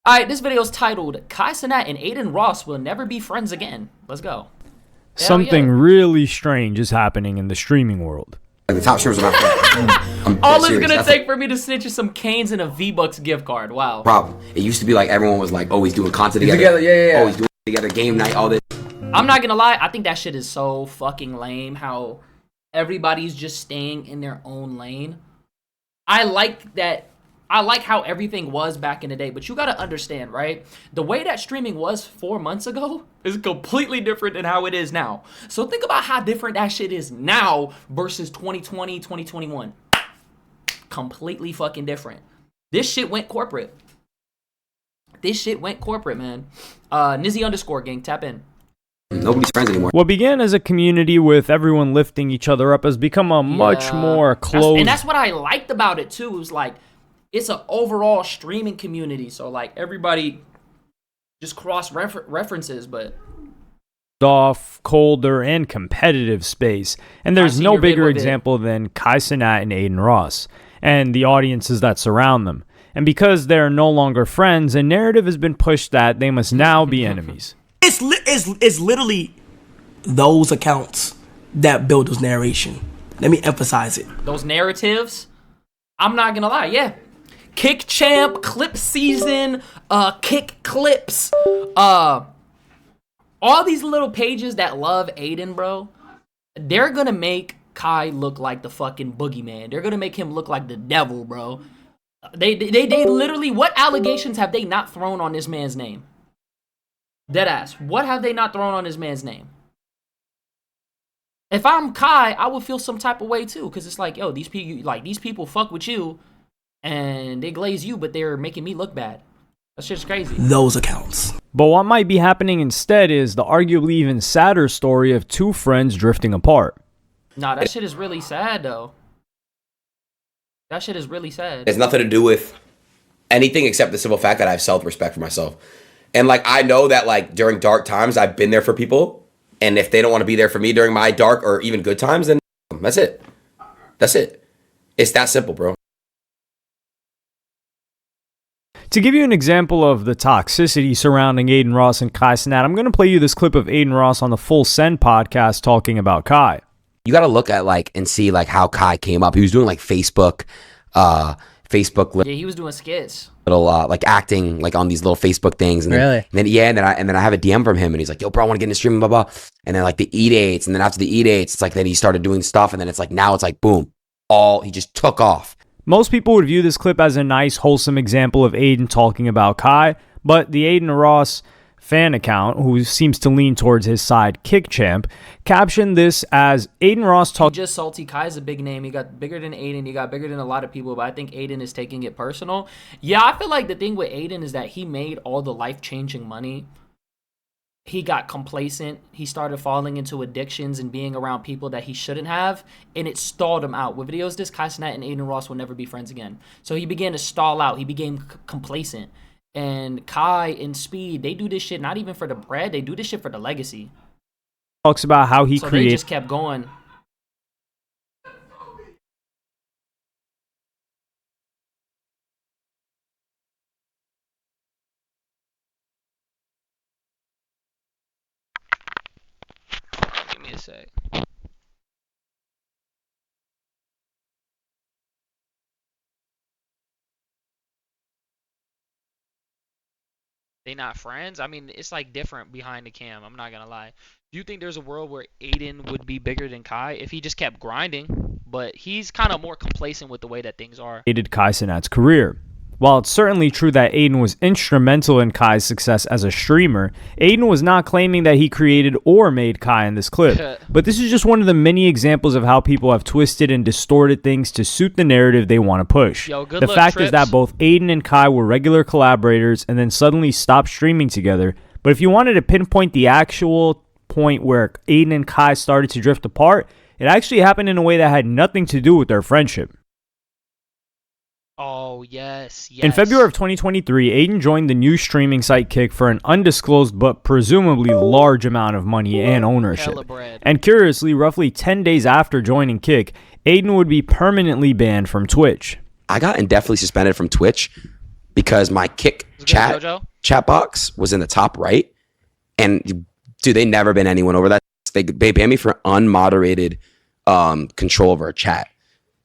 All right, this video is titled Cenat and Adin Ross will never be friends again. Let's go. Something really strange is happening in the streaming world. Like the top streamers are not friends. All it's gonna take for me to snitch is some canes and a V-Bucks gift card. Wow. Problem. It used to be like everyone was like always doing content together. Yeah. Always doing it together, game night, all this. I'm not gonna lie, I think that shit is so fucking lame how everybody's just staying in their own lane. I like that. I like how everything was back in the day, but you gotta understand, right? The way that streaming was 4 months ago is completely different than how it is now. So think about how different that shit is now versus 2020, 2021. Completely fucking different. This shit went corporate. Man. Nizzy _ gang, tap in. Nobody's friends anymore. What began as a community with everyone lifting each other up has become a much more closed... And that's what I liked about it, too. It was like, it's an overall streaming community. So, like, everybody just cross-references, but... off, colder, and competitive space. And there's no bigger example than Cenat and Adin Ross, and the audiences that surround them. And because they're no longer friends, a narrative has been pushed that they must now be enemies. It's literally those accounts that build those narration. Let me emphasize it. Those narratives, I'm not gonna lie, yeah. Kick Champ, Clip Season, Kick Clips, all these little pages that love Adin, bro, they're gonna make Kai look like the fucking boogeyman. They're gonna make him look like the devil, bro. They literally, what allegations have they not thrown on this man's name? Deadass. What have they not thrown on this man's name? If I'm Kai, I would feel some type of way too, because it's like, yo, these people fuck with you, and they glaze you, but they're making me look bad. That's just crazy. Those accounts. But what might be happening instead is the arguably even sadder story of two friends drifting apart. Nah, that shit is really sad, though. That shit is really sad. It's nothing to do with anything except the simple fact that I have self-respect for myself. And, like, I know that, like, during dark times, I've been there for people. And if they don't want to be there for me during my dark or even good times, then that's it. That's it. It's that simple, bro. To give you an example of the toxicity surrounding Adin Ross and Cenat, I'm going to play you this clip of Adin Ross on the Full Send podcast talking about Kai. You got to look at, like, and see, like, how Kai came up. He was doing, like, Facebook. Yeah, he was doing skits. Little like acting like on these little Facebook things, and then, really? and then I have a DM from him, and he's like, "Yo, bro, I want to get into streaming, blah blah." And then like the E-dates, and then after the E-dates, it's like then he started doing stuff, and then it's like now it's like boom, he just took off. Most people would view this clip as a nice, wholesome example of Adin talking about Kai, but the Adin Ross fan account, who seems to lean towards his side, Kick Champ, captioned this as Adin Ross talking. Just salty. Kai's a big name. He got bigger than Adin. He got bigger than a lot of people, but I think Adin is taking it personal. Yeah, I feel like the thing with Adin is that he made all the life-changing money. He got complacent. He started falling into addictions and being around people that he shouldn't have, and it stalled him out. With videos this, Cenat and Adin Ross will never be friends again. So he began to stall out. He became complacent. And Kai and Speed, they do this shit not even for the bread. They do this shit for the legacy. Talks about how he created. They just kept going. Give me a sec. They not friends? I mean, it's like different behind the cam. I'm not gonna lie. Do you think there's a world where Adin would be bigger than Kai if he just kept grinding? But he's kind of more complacent with the way that things are. Cenat's career. While it's certainly true that Adin was instrumental in Kai's success as a streamer, Adin was not claiming that he created or made Kai in this clip. But this is just one of the many examples of how people have twisted and distorted things to suit the narrative they want to push. The fact is that both Adin and Kai were regular collaborators and then suddenly stopped streaming together. But if you wanted to pinpoint the actual point where Adin and Kai started to drift apart, it actually happened in a way that had nothing to do with their friendship. Oh, yes. In February of 2023, Adin joined the new streaming site Kick for an undisclosed but presumably large amount of money and ownership. And curiously, roughly 10 days after joining Kick, Adin would be permanently banned from Twitch. I got indefinitely suspended from Twitch because my Kick chat box was in the top right, and dude, they never been anyone over that. They banned me for unmoderated control over a chat.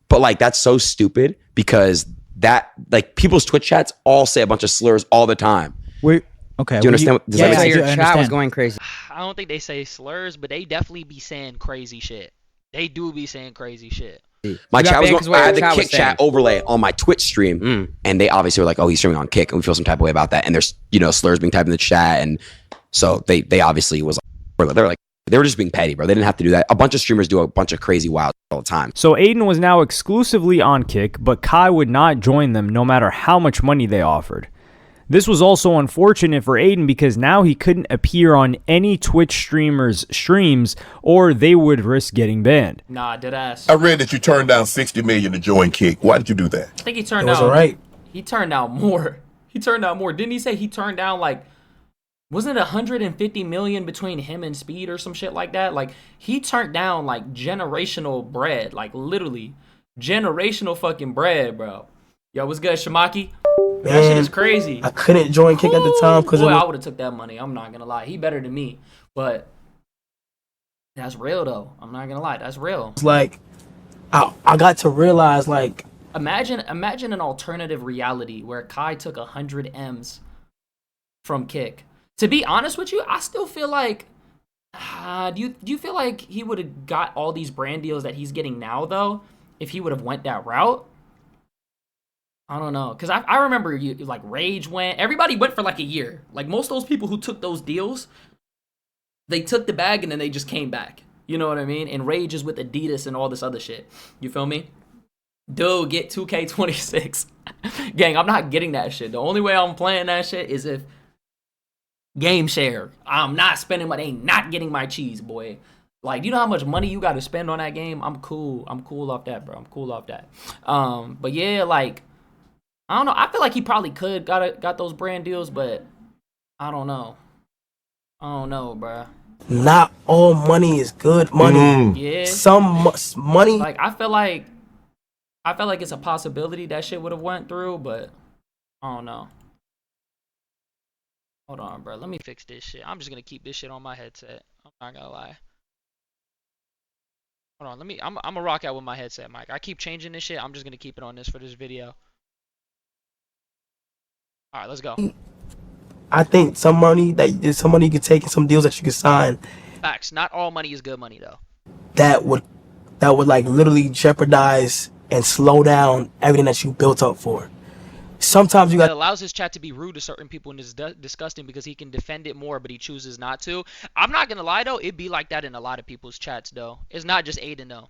But like that's so stupid because that like people's Twitch chats all say a bunch of slurs all the time. Wait, okay. Do you understand? Yeah, your chat was going crazy. I don't think they say slurs, but they definitely be saying crazy shit. They do be saying crazy shit. My chat was going, I had the Kick chat overlay on my Twitch stream, and they obviously were like, "Oh, he's streaming on Kick," and we feel some type of way about that. And there's slurs being typed in the chat, and so they obviously was like, they were just being petty, bro. They didn't have to do that. A bunch of streamers do a bunch of crazy wild all the time. So Adin was now exclusively on Kick, but Kai would not join them no matter how much money they offered. This was also unfortunate for Adin because now he couldn't appear on any Twitch streamers' streams or they would risk getting banned. Nah, deadass. I read that you turned down $60 million to join Kick. Why did you do that? I think he turned It was down. alright. He turned down more. He turned down more. Didn't he say he turned down like? Wasn't it 150 million between him and Speed or some shit like that? Like he turned down like generational bread, like literally generational fucking bread, bro. Yo, what's good, Shamaki? That shit is crazy. I couldn't join Kick at the time because I would have took that money. I'm not gonna lie. He better than me, but that's real though. I'm not gonna lie. That's real. it's like I got to realize like Imagine an alternative reality where Kai took 100 M's from Kick. To be honest with you, I still feel like do you feel like he would have got all these brand deals that he's getting now though if he would have went that route? I don't know, because I remember like Rage went, everybody went for like a year. Like most of those people who took those deals, they took the bag and then they just came back. You know what I mean? And Rage is with Adidas and all this other shit. You feel me? Dude, get 2K26. Gang, I'm not getting that shit. The only way I'm playing that shit is if game share. I'm not spending money. They ain't not getting my cheese, boy. Like, you know how much money you got to spend on that game? I'm cool. I'm cool off that, bro. I'm cool off that. But yeah, like, I don't know. I feel like he probably could got those brand deals, but I don't know. I don't know, bro. not all money is good money. Yeah. Some money. Like I feel like it's a possibility that shit would have went through, but I don't know. Hold on, bro. Let me fix this shit. I'm just gonna keep this shit on my headset. I'm not gonna lie. Hold on. I'm gonna rock out with my headset, Mike. I keep changing this shit. I'm just gonna keep it on this for this video. All right, let's go. I think some money you could take and some deals that you could sign Facts. Not all money is good money though. that would like literally jeopardize and slow down everything that you built up for. Sometimes you It got allows his chat to be rude to certain people and is disgusting because he can defend it more, but he chooses not to. I'm not gonna lie though, it'd be like that in a lot of people's chats though. It's not just Adin though.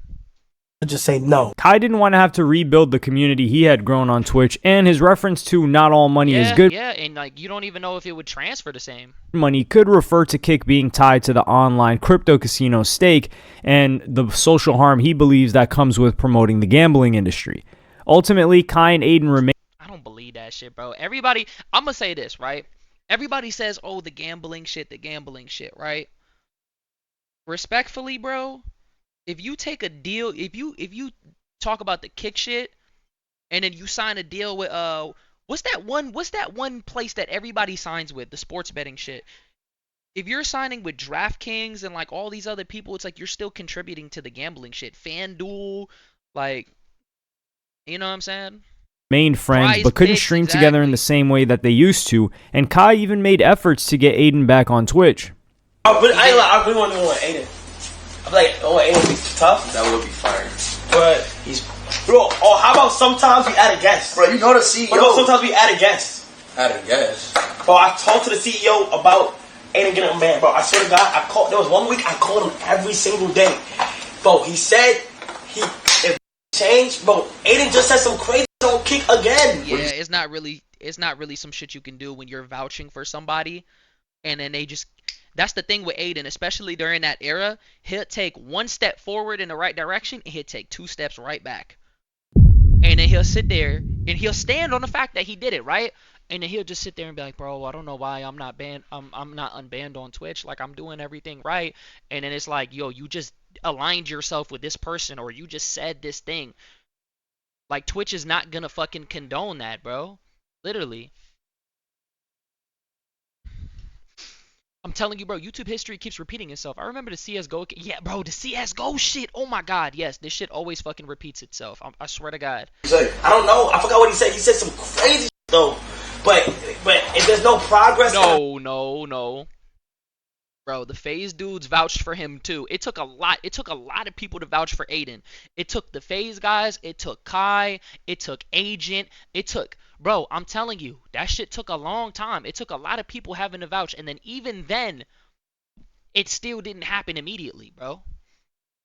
to just say no. Kai didn't want to have to rebuild the community he had grown on Twitch, and his reference to not all money is good Yeah, and like you don't even know if it would transfer the same. money could refer to Kick being tied to the online crypto casino stake and the social harm he believes that comes with promoting the gambling industry. Ultimately, Kai and Adin remain. I don't believe that shit, bro. Everybody, I'm gonna say this, right? Everybody says, oh, the gambling shit, right? Respectfully, bro, if you take a deal, if you talk about the Kick shit, and then you sign a deal with what's that one place that everybody signs with, the sports betting shit? If you're signing with DraftKings and like all these other people, it's like you're still contributing to the gambling shit. FanDuel, like, you know what I'm saying? Remained friends Prize but couldn't picks, stream together in exactly. the same way that they used to, and Kai even made efforts to get Adin back on Twitch. I really want to know what Adin. I'm like, oh, Adin would be tough. That would be fire. But he's bro. Oh, how about sometimes we add a guest? Bro, you know the CEO. What about sometimes we add a guest? Had a guess. Bro, I talked to the CEO about Adin getting a man. Bro, I swear to God, there was 1 week I called him every single day. Bro, he said if changed. Bro, Adin just said some crazy on Kick again. Yeah, it's not really some shit you can do when you're vouching for somebody, and then they just. That's the thing with Adin, especially during that era. He'll take one step forward in the right direction, and he'll take 2 steps right back. And then he'll sit there, and he'll stand on the fact that he did it, right? And then he'll just sit there and be like, bro, I don't know why I'm not banned. I'm not unbanned on Twitch. Like, I'm doing everything right. And then it's like, yo, you just aligned yourself with this person, or you just said this thing. Like, Twitch is not gonna fucking condone that, bro. Literally. I'm telling you, bro, YouTube history keeps repeating itself. I remember the CSGO. Yeah, bro, the CSGO shit. Oh my god, yes, this shit always fucking repeats itself. I swear to God. I don't know. I forgot what he said. He said some crazy shit, though. But if there's no progress. No. Bro, the FaZe dudes vouched for him too. It took a lot of people to vouch for Adin. It took the FaZe guys, it took Kai, it took Agent, it took, bro, I'm telling you, that shit took a long time. It took a lot of people having to vouch, and then even then, it still didn't happen immediately, bro.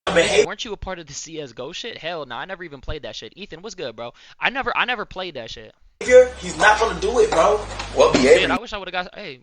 Ethan, weren't you a part of the CSGO shit? Hell no, I never even played that shit. Ethan, what's good, bro? I never played that shit. He's not gonna do it, bro. What behavior? Shit, I wish I would have got. Hey,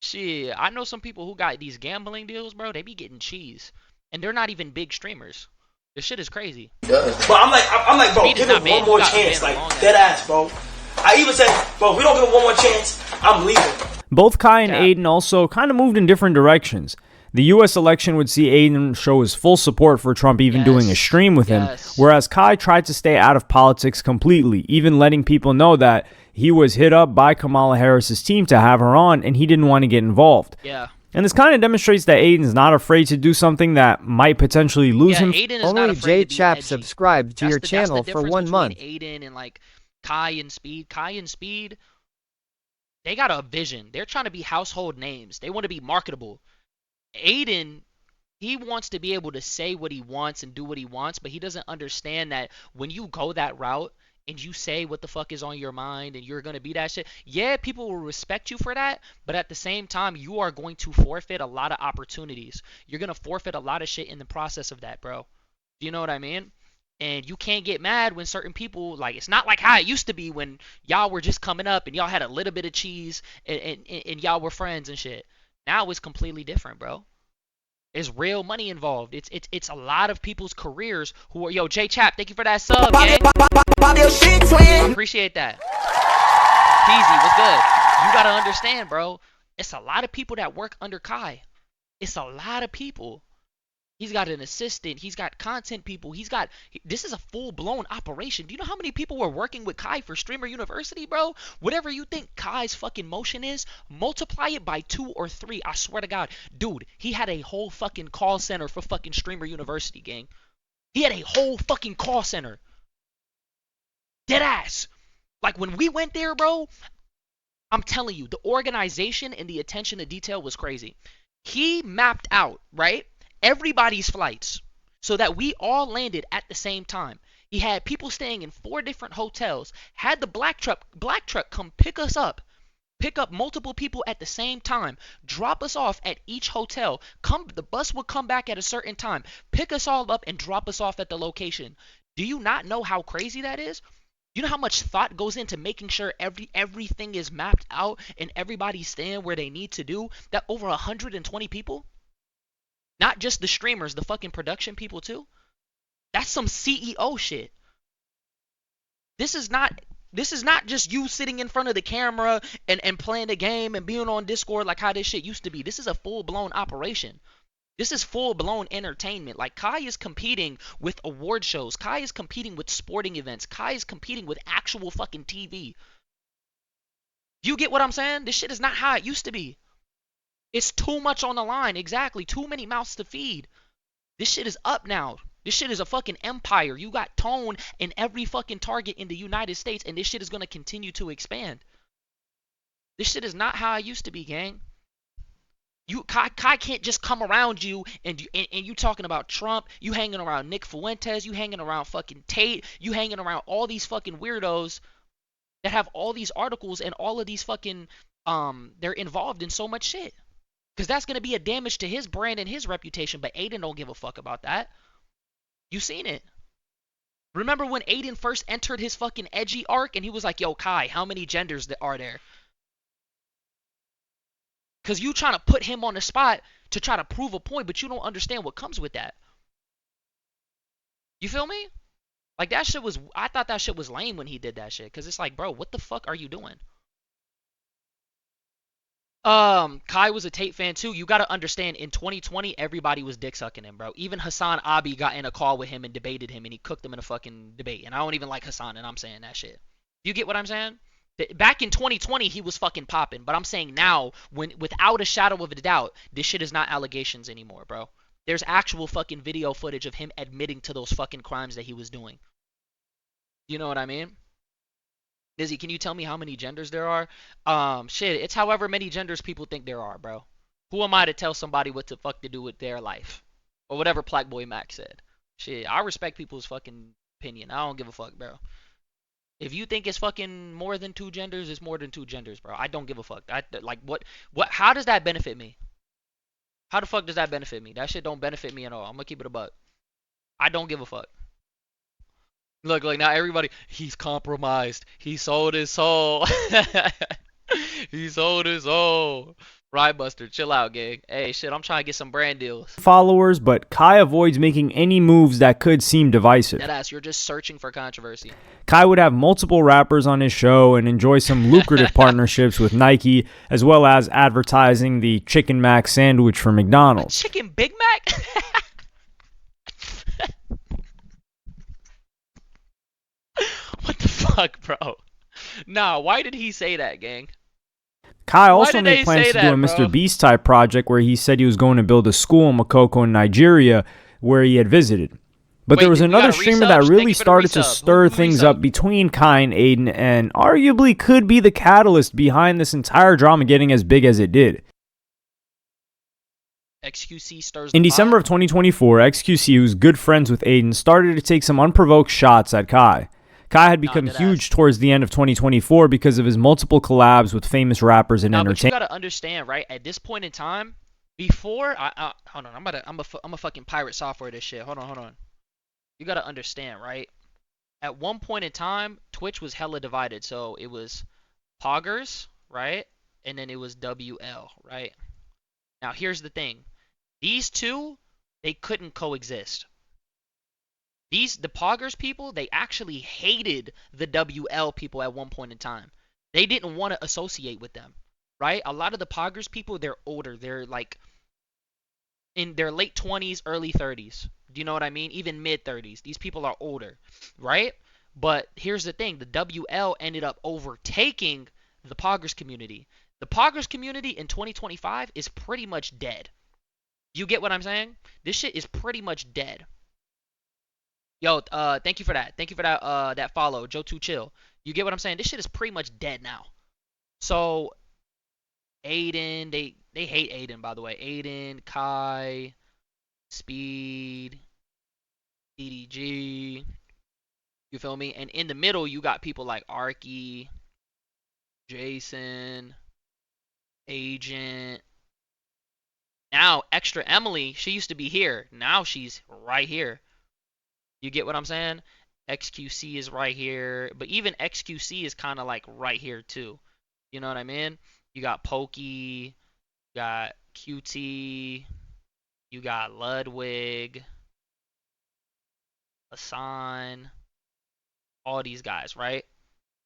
shit, I know some people who got these gambling deals, bro. They be getting cheese, and they're not even big streamers. This shit is crazy. But I'm like, bro, give him one more chance, like dead ass, bro. I even said, bro, if we don't give him one more chance, I'm leaving. Both Kai and Adin also kind of moved in different directions. The U.S. election would see Adin show his full support for Trump, even doing a stream with him, whereas Kai tried to stay out of politics completely, even letting people know that he was hit up by Kamala Harris's team to have her on, and he didn't want to get involved. Yeah. And this kind of demonstrates that Adin's not afraid to do something that might potentially lose him. Only J Chap subscribed to your channel for 1 month. Adin and like Kai and Speed, they got a vision. They're trying to be household names. They want to be marketable. Adin, he wants to be able to say what he wants and do what he wants, but he doesn't understand that when you go that route and you say what the fuck is on your mind and you're going to be that shit, yeah, people will respect you for that, but at the same time, you are going to forfeit a lot of opportunities. You're going to forfeit a lot of shit in the process of that, bro. Do you know what I mean? And you can't get mad when certain people, like, it's not like how it used to be when y'all were just coming up and y'all had a little bit of cheese and y'all were friends and shit. Now it's completely different, bro. There's real money involved. It's a lot of people's careers who are, yo, J Chap, thank you for that sub, gang. I appreciate that. Peasy, what's good? You gotta understand, bro. It's a lot of people that work under Kai. It's a lot of people. He's got an assistant. He's got content people. This is a full-blown operation. Do you know how many people were working with Kai for Streamer University, bro? Whatever you think Kai's fucking motion is, multiply it by 2 or 3. I swear to God. Dude, he had a whole fucking call center for fucking Streamer University, gang. He had a whole fucking call center. Dead ass. Like, when we went there, bro, I'm telling you, the organization and the attention to detail was crazy. He mapped out, right, everybody's flights so that we all landed at the same time. He had people staying in 4 different hotels, had the black truck come pick us up, pick up multiple people at the same time, drop us off at each hotel, the bus would come back at a certain time, pick us all up and drop us off at the location. Do you not know how crazy that is? You know how much thought goes into making sure everything is mapped out and everybody's staying where they need to do? That over 120 people? Not just the streamers, the fucking production people too. That's some CEO shit. This is not just you sitting in front of the camera and playing the game and being on Discord like how this shit used to be. This is a full-blown operation. This is full-blown entertainment. Like, Kai is competing with award shows. Kai is competing with sporting events. Kai is competing with actual fucking TV. You get what I'm saying? This shit is not how it used to be. It's too much on the line. Exactly. Too many mouths to feed. This shit is up now. This shit is a fucking empire. You got Tone in every fucking target in the United States, and this shit is going to continue to expand. This shit is not how it used to be, gang. Kai can't just come around you and you talking about Trump, you hanging around Nick Fuentes, you hanging around fucking Tate, you hanging around all these fucking weirdos that have all these articles and all of these fucking, they're involved in so much shit. Because that's going to be a damage to his brand and his reputation. But Adin don't give a fuck about that. You seen it. Remember when Adin first entered his fucking edgy arc and he was like, yo, Kai, how many genders are there? Because you trying to put him on the spot to try to prove a point, but you don't understand what comes with that. You feel me? Like, that shit was, I thought that shit was lame when he did that shit. Because it's like, bro, what the fuck are you doing? Kai was a Tate fan too. You gotta understand, in 2020, everybody was dick sucking him, bro. Even Hassan Abi got in a call with him and debated him, and he cooked him in a fucking debate. And I don't even like Hassan, and I'm saying that shit. You get what I'm saying? Back in 2020, he was fucking popping. But I'm saying now, when without a shadow of a doubt, this shit is not allegations anymore, bro. There's actual fucking video footage of him admitting to those fucking crimes that he was doing. You know what I mean? Izzy, can you tell me how many genders there are? Shit, it's however many genders people think there are, bro. Who am I to tell somebody what the fuck to do with their life? Or whatever Black Boy Mac said. Shit, I respect people's fucking opinion. I don't give a fuck, bro. If you think it's fucking more than two genders, it's more than two genders, bro. I don't give a fuck. Like how does that benefit me? How the fuck does that benefit me? That shit don't benefit me at all. I'm gonna keep it a buck. I don't give a fuck. Look, like now everybody, he's compromised. He sold his soul. He sold his soul. Right, Buster, chill out, gang. Hey, shit, I'm trying to get some brand deals. Followers, but Kai avoids making any moves that could seem divisive. Deadass, you're just searching for controversy. Kai would have multiple rappers on his show and enjoy some lucrative partnerships with Nike, as well as advertising the Chicken Mac sandwich for McDonald's. Chicken Big Mac? What the fuck, bro? Nah, why did he say that, gang? Kai also made plans to do a Mr. Beast type project where he said he was going to build a school in Makoko in Nigeria where he had visited. But there was another streamer that really started to stir things up between Kai and Adin and arguably could be the catalyst behind this entire drama getting as big as it did. XQC stirs In December of 2024, XQC, who's good friends with Adin, started to take some unprovoked shots at Kai. Kai had become huge towards the end of 2024 because of his multiple collabs with famous rappers and entertainers. But you gotta understand, right? At this point in time, before hold on, I'm a fucking pirate software this shit. Hold on. You gotta understand, right? At one point in time, Twitch was hella divided. So it was Poggers, right? And then it was WL, right? Now here's the thing. These two, they couldn't coexist. The Poggers people, they actually hated the WL people at one point in time. They didn't want to associate with them, right? A lot of the Poggers people, they're older. They're like in their late 20s, early 30s. Do you know what I mean? Even mid 30s. These people are older, right? But here's the thing. The WL ended up overtaking the Poggers community. The Poggers community in 2025 is pretty much dead. You get what I'm saying? This shit is pretty much dead. Yo, thank you for that. Thank you for that that follow, Joe2 Chill. You get what I'm saying? This shit is pretty much dead now. So Adin, they hate Adin, by the way. Adin, Kai, Speed, DDG. You feel me? And in the middle, you got people like Arky, Jason, Agent. Now, Extra Emily, she used to be here. Now she's right here. You get what I'm saying? XQC is right here. But even XQC is kind of like right here too. You know what I mean? You got Pokey. You got QT. You got Ludwig. Hassan. All these guys, right?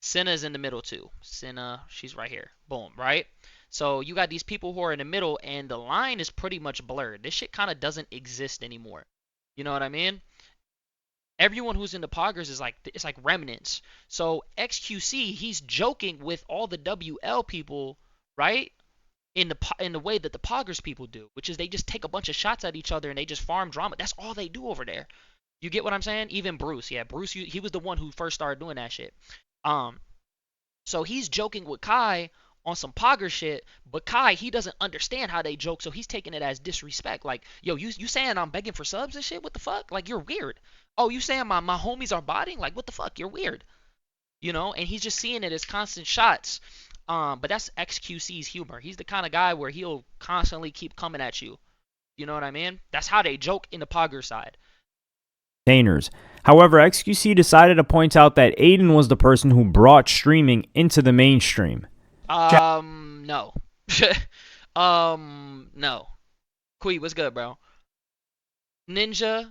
Senna's in the middle too. Senna, she's right here. Boom, right? So you got these people who are in the middle and the line is pretty much blurred. This shit kind of doesn't exist anymore. You know what I mean? Everyone who's in the Poggers is like, it's like remnants. So XQC, he's joking with all the WL people, right? In the way that the Poggers people do, which is they just take a bunch of shots at each other and they just farm drama. That's all they do over there. You get what I'm saying? Even Bruce, yeah, Bruce, he was the one who first started doing that shit. So he's joking with Kai on some Pogger shit, but Kai, he doesn't understand how they joke, so he's taking it as disrespect. Like, yo, you saying I'm begging for subs and shit? What the fuck? Like, you're weird. Oh, you saying my homies are botting? Like, what the fuck? You're weird. You know? And he's just seeing it as constant shots. But that's XQC's humor. He's the kind of guy where he'll constantly keep coming at you. You know what I mean? That's how they joke in the Pogger side. However, XQC decided to point out that Adin was the person who brought streaming into the mainstream. No. No. Quee, what's good, bro? Ninja,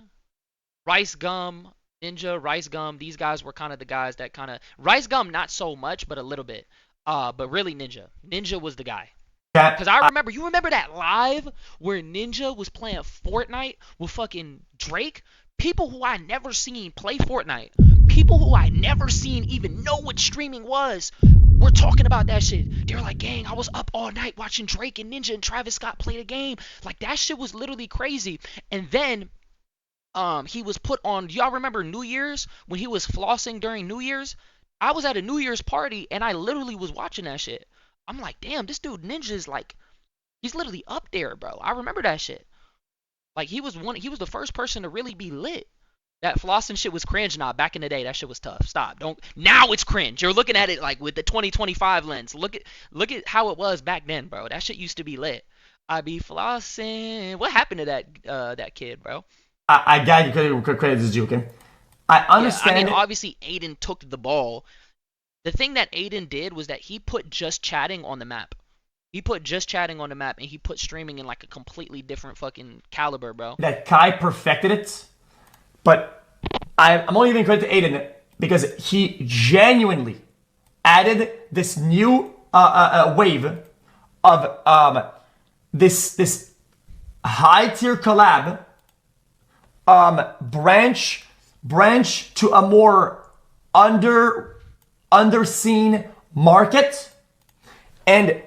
Rice Gum, these guys were kind of the guys that kind of... Rice Gum, not so much, but a little bit. But really Ninja. Ninja was the guy. Because I remember, you remember that live where Ninja was playing Fortnite with fucking Drake? People who I never seen play Fortnite, people who I never seen even know what streaming was, were talking about that shit. They were like, gang, I was up all night watching Drake and Ninja and Travis Scott play the game. Like, that shit was literally crazy. And then he was put on. Do y'all remember New Year's when he was flossing during New Year's? I was at a New Year's party and I literally was watching that shit. I'm like, damn, this dude Ninja is like, he's literally up there, bro. I remember that shit. Like, he was the first person to really be lit. That flossing shit was cringe. Nah, back in the day, that shit was tough. Stop. Don't. Now it's cringe. You're looking at it like with the 2025 lens. Look at how it was back then, bro. That shit used to be lit. I be flossing. What happened to that kid, bro? I got you credit is joking. I understand. Yeah, I mean, obviously, Adin took the ball. The thing that Adin did was that he put just chatting on the map. He put just chatting on the map, and he put streaming in like a completely different fucking caliber, bro. That Kai perfected it, but I'm only giving credit to Adin because he genuinely added this new wave of this high tier collab branch to a more underseen market and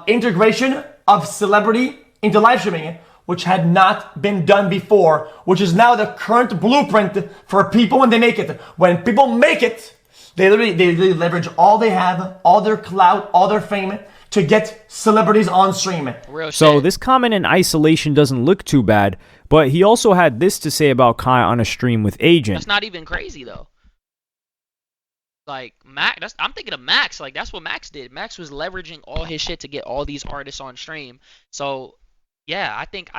integration of celebrity into live streaming, which had not been done before, which is now the current blueprint for people when they make it. When people make it, they literally leverage all they have, all their clout, all their fame to get celebrities on stream. So this comment in isolation doesn't look too bad, but he also had this to say about Kai on a stream with Agent. That's not even crazy though. Like Max, I'm thinking of Max. Like, that's what Max did. Max was leveraging all his shit to get all these artists on stream. So yeah, I think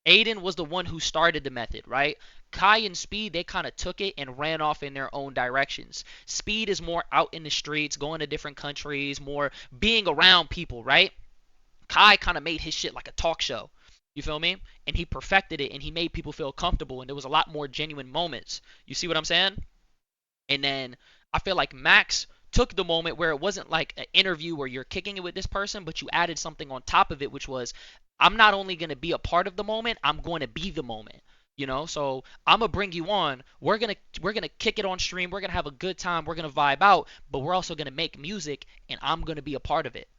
Adin was the one who started the method, right? Kai and Speed, they kind of took it and ran off in their own directions. Speed is more out in the streets, going to different countries, more being around people, right? Kai kind of made his shit like a talk show. You feel me? And he perfected it, and he made people feel comfortable, and there was a lot more genuine moments. You see what I'm saying? And then I feel like Max took the moment where it wasn't like an interview where you're kicking it with this person, but you added something on top of it, which was, I'm not only going to be a part of the moment, I'm going to be the moment. You know, so I'm gonna bring you on. We're gonna kick it on stream. We're gonna have a good time. We're gonna vibe out, but we're also gonna make music, and I'm gonna be a part of it.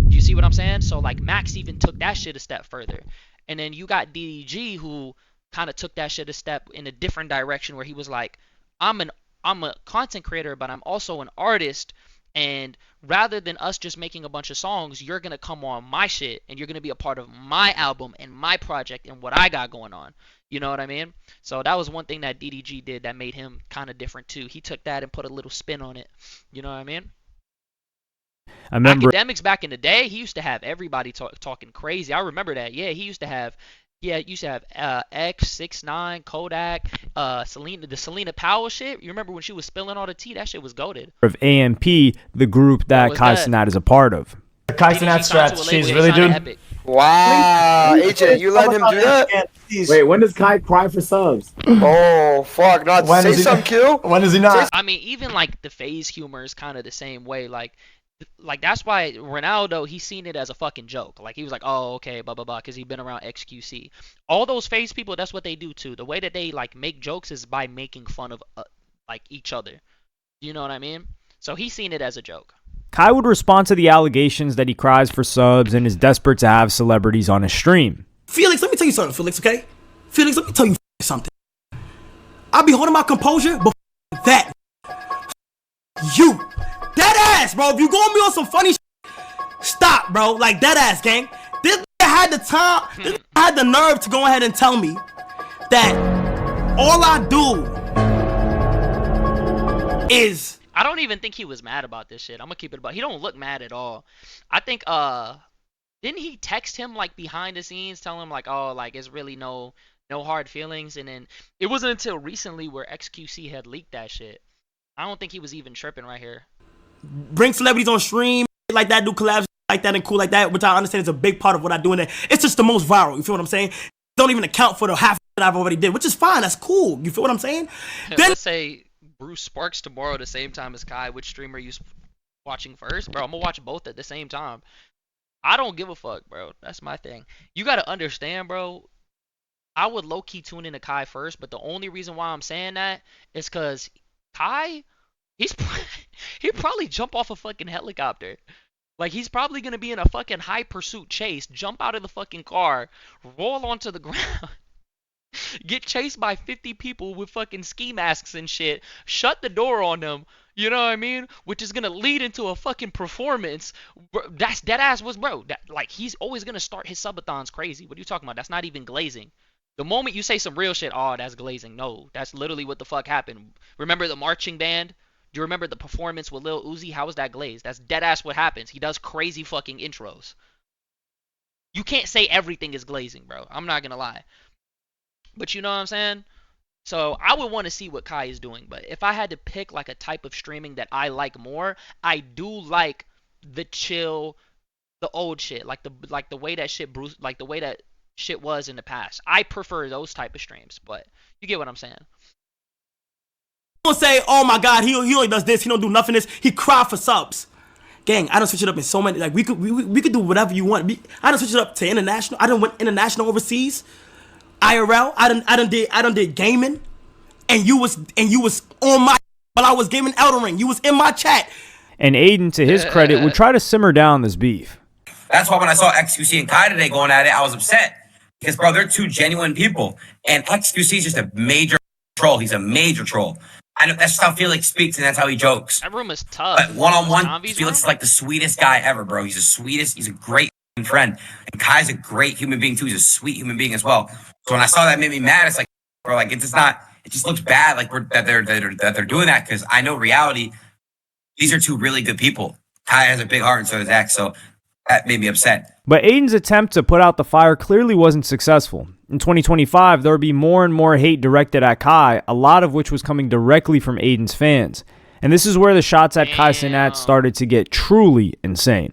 You see what I'm saying? So like Max even took that shit a step further, and then you got DDG who kind of took that shit a step in a different direction where he was like, I'm a content creator, but I'm also an artist. And rather than us just making a bunch of songs, you're going to come on my shit and you're going to be a part of my album and my project and what I got going on. You know what I mean? So that was one thing that DDG did that made him kind of different too. He took that and put a little spin on it. You know what I mean? I remember Academics back in the day, he used to have everybody talking crazy. I remember that. Yeah, he used to have X, 6ix9ine, Kodak, the Selena Powell shit. You remember when she was spilling all the tea? That shit was goated. Of AMP, the group that Kai Cenat is a part of. The Kai Cenat strats, she's really doing. Wow, Agent, you let him do that? Wait, when does Kai cry for subs? Oh, fuck, not When say is he- something, Q. When is he not? I mean, even like the phase humor is kind of the same way. Like that's why Ronaldo, he's seen it as a fucking joke. Like, he was like, oh, okay, blah, blah, blah, because he's been around XQC. All those phase people, that's what they do too. The way that they like make jokes is by making fun of like each other. You know what I mean? So he's seen it as a joke. Kai would respond to the allegations that he cries for subs and is desperate to have celebrities on his stream. Felix, let me tell you something, Felix, okay? Felix, let me tell you something. I'll be holding my composure, but that. You. That ass, bro. If you gonna be on some funny stop, bro. Like, that ass, gang. This had the time, this had the nerve to go ahead and tell me that all I do is... I don't even think he was mad about this shit. I'm gonna keep it about. He don't look mad at all. I think didn't he text him like behind the scenes, telling him like, oh, like it's really no hard feelings, and then it wasn't until recently where XQC had leaked that shit. I don't think he was even tripping right here. Bring celebrities on stream like that, do collabs like that and cool like that, which I understand is a big part of what I do in there. It's just the most viral. You feel what I'm saying? Don't even account for the half that I've already did, which is fine. That's cool. You feel what I'm saying? Let's say Bruce Sparks tomorrow the same time as Kai. Which streamer are you watching first? Bro, I'm gonna watch both at the same time. I don't give a fuck, bro. That's my thing. You gotta understand, bro. I would low-key tune into Kai first, but the only reason why I'm saying that is because Kai, he's he'd probably jump off a fucking helicopter. Like, he's probably gonna be in a fucking high pursuit chase, jump out of the fucking car, roll onto the ground, get chased by 50 people with fucking ski masks and shit, shut the door on them, you know what I mean? Which is gonna lead into a fucking performance. That's dead ass was, bro. Like, he's always gonna start his subathons crazy. What are you talking about? That's not even glazing. The moment you say some real shit, oh, that's glazing. No, that's literally what the fuck happened. Remember the marching band? Do you remember the performance with Lil Uzi? How was that glazed? That's dead ass what happens. He does crazy fucking intros. You can't say everything is glazing, bro. I'm not gonna lie. But you know what I'm saying? So I would want to see what Kai is doing. But if I had to pick like a type of streaming that I like more, I do like the chill, the old shit, like the way that shit like the way that shit was in the past. I prefer those type of streams, but you get what I'm saying. Gonna say, oh my god, he only does this, he don't do nothing this, he cry for subs. Gang, I don't switch it up in so many, like we could do whatever you want. I don't switch it up to international. I done went international overseas. IRL, I done did gaming, and you was on my while I was gaming Elden Ring. You was in my chat. And Adin, to his credit, would try to simmer down this beef. That's why when I saw XQC and Kai today going at it, I was upset. Because, bro, they're two genuine people. And XQC is just a major troll. He's a major troll. I know that's how Felix speaks, and that's how he jokes. That room is tough. But one-on-one, Felix is like the sweetest guy ever, bro. He's the sweetest. He's a great friend. And Kai's a great human being, too. He's a sweet human being as well. So when I saw that, it made me mad. It's like, bro, like, it's just not, it just looks bad, like, that they're doing that, because I know reality, these are two really good people. Kai has a big heart, and so does X, so that made me upset. But Adin's attempt to put out the fire clearly wasn't successful. In 2025, there would be more and more hate directed at Kai, a lot of which was coming directly from Adin's fans. And this is where the shots at Kai Cenat started to get truly insane.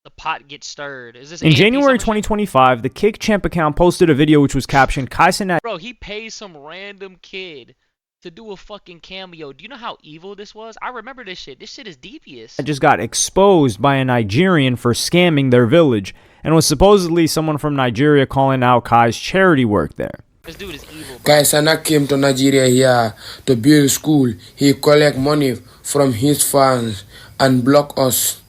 The pot gets stirred. Is this in January 2025, the Kick Champ account posted a video which was captioned Kai Cenat. Bro, he pays some random kid to do a fucking cameo. Do you know how evil this was? I remember this shit. This shit is devious. Just got exposed by a Nigerian for scamming their village, and was supposedly someone from Nigeria calling out Kai's charity work there. This dude is evil, bro. Kai Cenat came to Nigeria here to build school. He collect money from his fans and block us.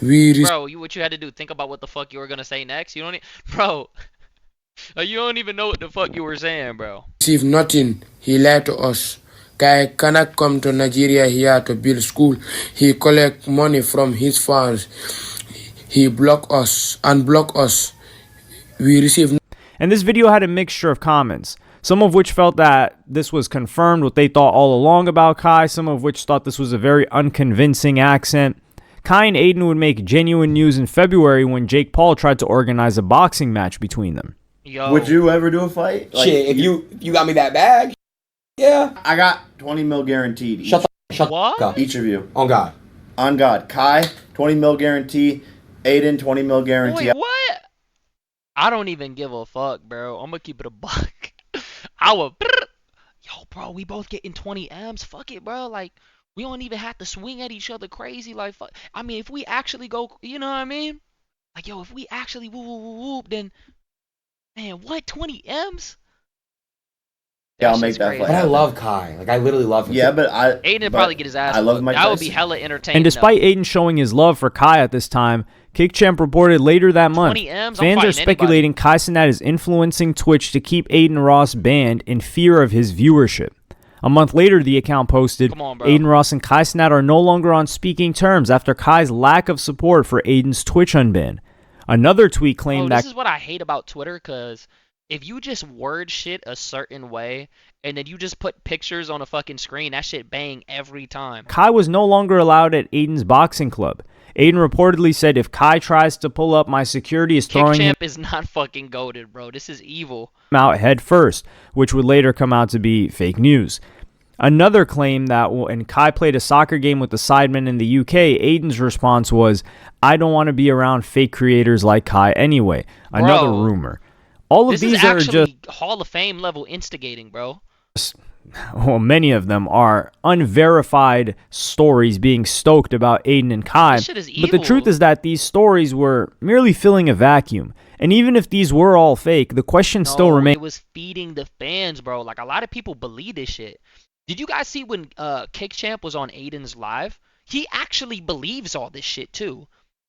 Bro, what you had to do? Think about what the fuck you were gonna say next. You don't, bro. You don't even know what the fuck you were saying, bro. Receive nothing. He lied to us. Kai cannot come to Nigeria here to build school. He collect money from his fans. He block us, unblock us. We receive. And this video had a mixture of comments, some of which felt that this was confirmed what they thought all along about Kai, some of which thought this was a very unconvincing accent. Kai and Adin would make genuine news in February when Jake Paul tried to organize a boxing match between them. Yo. Would you ever do a fight? Like, shit, if you got me that bag, yeah. I got 20 mil guaranteed. Shut up. Each of you. On God. On God. Kai, 20 mil guarantee. Adin, 20 mil guarantee. Wait, what? I don't even give a fuck, bro. I'm gonna keep it a buck. I will. Yo, bro, we both getting 20 M's. Fuck it, bro. Like, we don't even have to swing at each other crazy. Like, fuck. I mean, if we actually go, you know what I mean? Like, yo, if we actually whoop, then. Man, what? 20 M's? Yeah, I'll make that fight. But I love Kai. Like, I literally love him. Yeah, but Adin would probably get his ass. I love Mike That Tyson. would be hella entertaining. And despite Adin showing his love for Kai at this time, Kick Champ reported later that month, fans are speculating Kai Cenat is influencing Twitch to keep Adin Ross banned in fear of his viewership. A month later, the account posted, Adin Ross and Kai Cenat are no longer on speaking terms after Kai's lack of support for Adin's Twitch unban. Another tweet claimed that... This is what I hate about Twitter, because if you just word shit a certain way, and then you just put pictures on a fucking screen, that shit bang every time. Kai was no longer allowed at Adin's boxing club. Adin reportedly said, if Kai tries to pull up, my security is throwing him... Kick Champ is not fucking goated, bro. This is evil. ...out head first, which would later come out to be fake news. Another claim that when Kai played a soccer game with the Sidemen in the UK, Adin's response was, I don't want to be around fake creators like Kai anyway. Another rumor. All of these are just Hall of Fame level instigating, bro. well, many of them are unverified stories being stoked about Adin and Kai. This shit is But the truth is that these stories were merely filling a vacuum. And even if these were all fake, the question still remains. It was feeding the fans, bro. Like, a lot of people believe this shit. Did you guys see when Kick Champ was on Aiden's live? He actually believes all this shit too.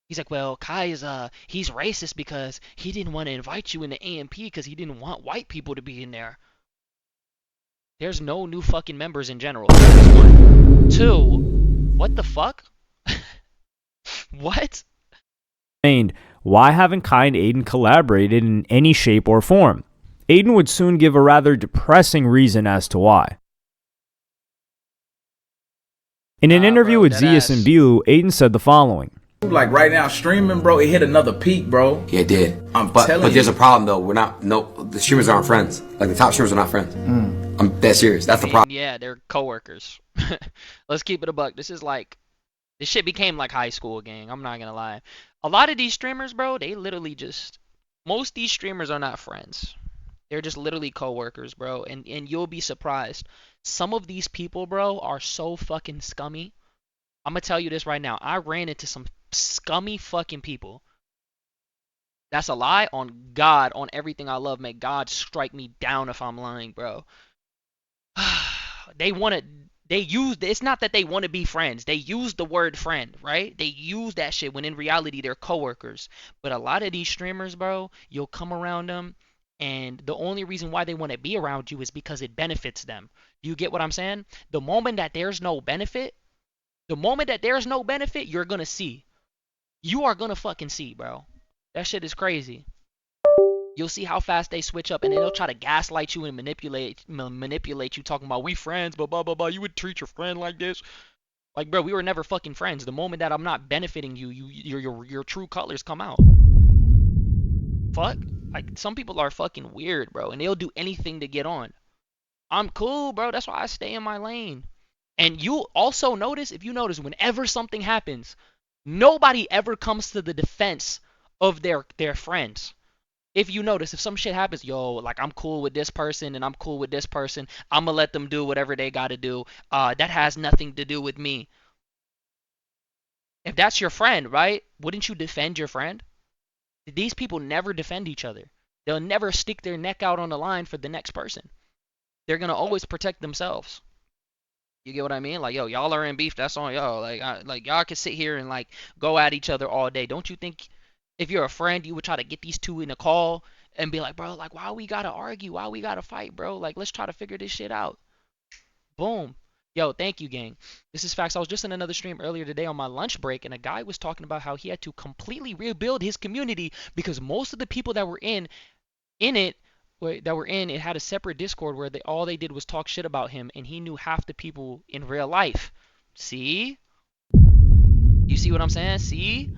He's like, well, Kai is he's racist because he didn't want to invite you in the AMP because he didn't want white people to be in there. There's no new fucking members in general. That's one. Two, what the fuck? What? Why haven't Kai and Adin collaborated in any shape or form? Adin would soon give a rather depressing reason as to why. In an interview with Zeus and Bilu, Adin said the following. Like right now, streaming, bro, it hit another peak, bro. Yeah, it did. But there's a problem though. The streamers aren't friends. Like the top streamers are not friends. I'm dead serious. That's the problem. Yeah, they're coworkers. Let's keep it a buck. This shit became like high school, gang. I'm not gonna lie. A lot of these streamers, bro, they literally most of these streamers are not friends. They're just literally coworkers, bro. And you'll be surprised. Some of these people, bro, are so fucking scummy. I'm gonna tell you this right now. I ran into some scummy fucking people. That's a lie on God, on everything I love. May God strike me down if I'm lying, bro. It's not that they want to be friends. They use the word friend, right? They use that shit when in reality they're coworkers. But a lot of these streamers, bro, you'll come around them and the only reason why they want to be around you is because it benefits them. Do you get what I'm saying? The moment that there's no benefit, you're going to see. You are going to fucking see, bro. That shit is crazy. You'll see how fast they switch up, and then they'll try to gaslight you and manipulate you, talking about we friends, blah, blah, blah, blah. You would treat your friend like this. Like, bro, we were never fucking friends. The moment that I'm not benefiting you, your true colors come out. Fuck. Like, some people are fucking weird, bro, and they'll do anything to get on. I'm cool, bro. That's why I stay in my lane. And you'll also notice, if you notice, whenever something happens, nobody ever comes to the defense of their friends. If you notice, if some shit happens, yo, like I'm cool with this person and I'm cool with this person, I'm gonna let them do whatever they gotta do. That has nothing to do with me. If that's your friend, right? Wouldn't you defend your friend? These people never defend each other. They'll never stick their neck out on the line for the next person. They're gonna always protect themselves. You get what I mean? Like, yo, y'all are in beef. That's on y'all. Like y'all can sit here and like go at each other all day. Don't you think if you're a friend, you would try to get these two in a call and be like, bro, like, why we gotta argue? Why we gotta fight, bro? Like, let's try to figure this shit out. Boom. Yo, thank you, gang. This is facts. I was just in another stream earlier today on my lunch break, and a guy was talking about how he had to completely rebuild his community because most of the people that were in it had a separate Discord where all they did was talk shit about him, and he knew half the people in real life. See? You see what I'm saying? See?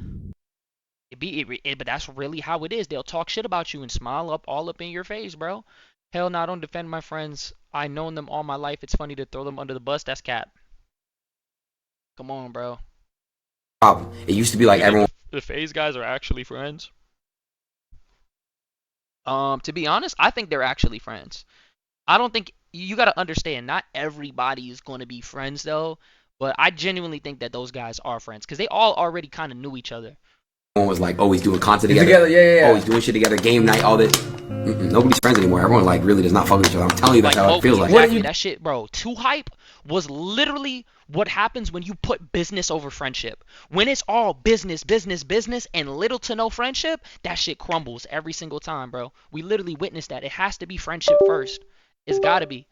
But that's really how it is. They'll talk shit about you and smile all up in your face, bro. Hell no, I don't defend my friends. I known them all my life. It's funny to throw them under the bus. That's cap. Come on, bro. It used to be like everyone. The FaZe guys are actually friends. To be honest, I think they're actually friends. I don't think you gotta understand. Not everybody is going to be friends though, but I genuinely think that those guys are friends because they all already kind of knew each other. Everyone was like always doing content together. Yeah. Always doing shit together, game night, all this. Nobody's friends anymore. Everyone like really does not fuck with each other. I'm telling you, that's how it feels like. Exactly. That shit, bro. Too hype was literally what happens when you put business over friendship. When it's all business, and little to no friendship, that shit crumbles every single time, bro. We literally witnessed that. It has to be friendship first. It's gotta be.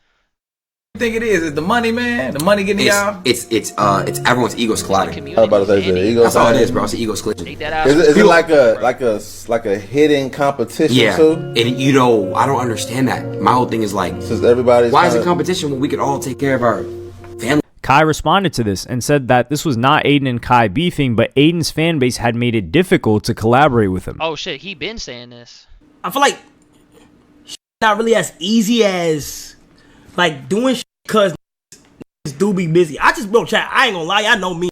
You think it is? Is the money, man? The money getting y'all? It's everyone's egos colliding. I was about to say the egos. That's all it is, bro. It's the egos colliding. Is it like a hidden competition too? And I don't understand that. My whole thing is like, since everybody's why is it competition when we could all take care of our family? Kai responded to this and said that this was not Adin and Kai beefing, but Adin's fan base had made it difficult to collaborate with him. Oh shit, he been saying this. I feel like not really as easy as like doing shit because do be busy. I just, bro, chat, I ain't gonna lie, I know me.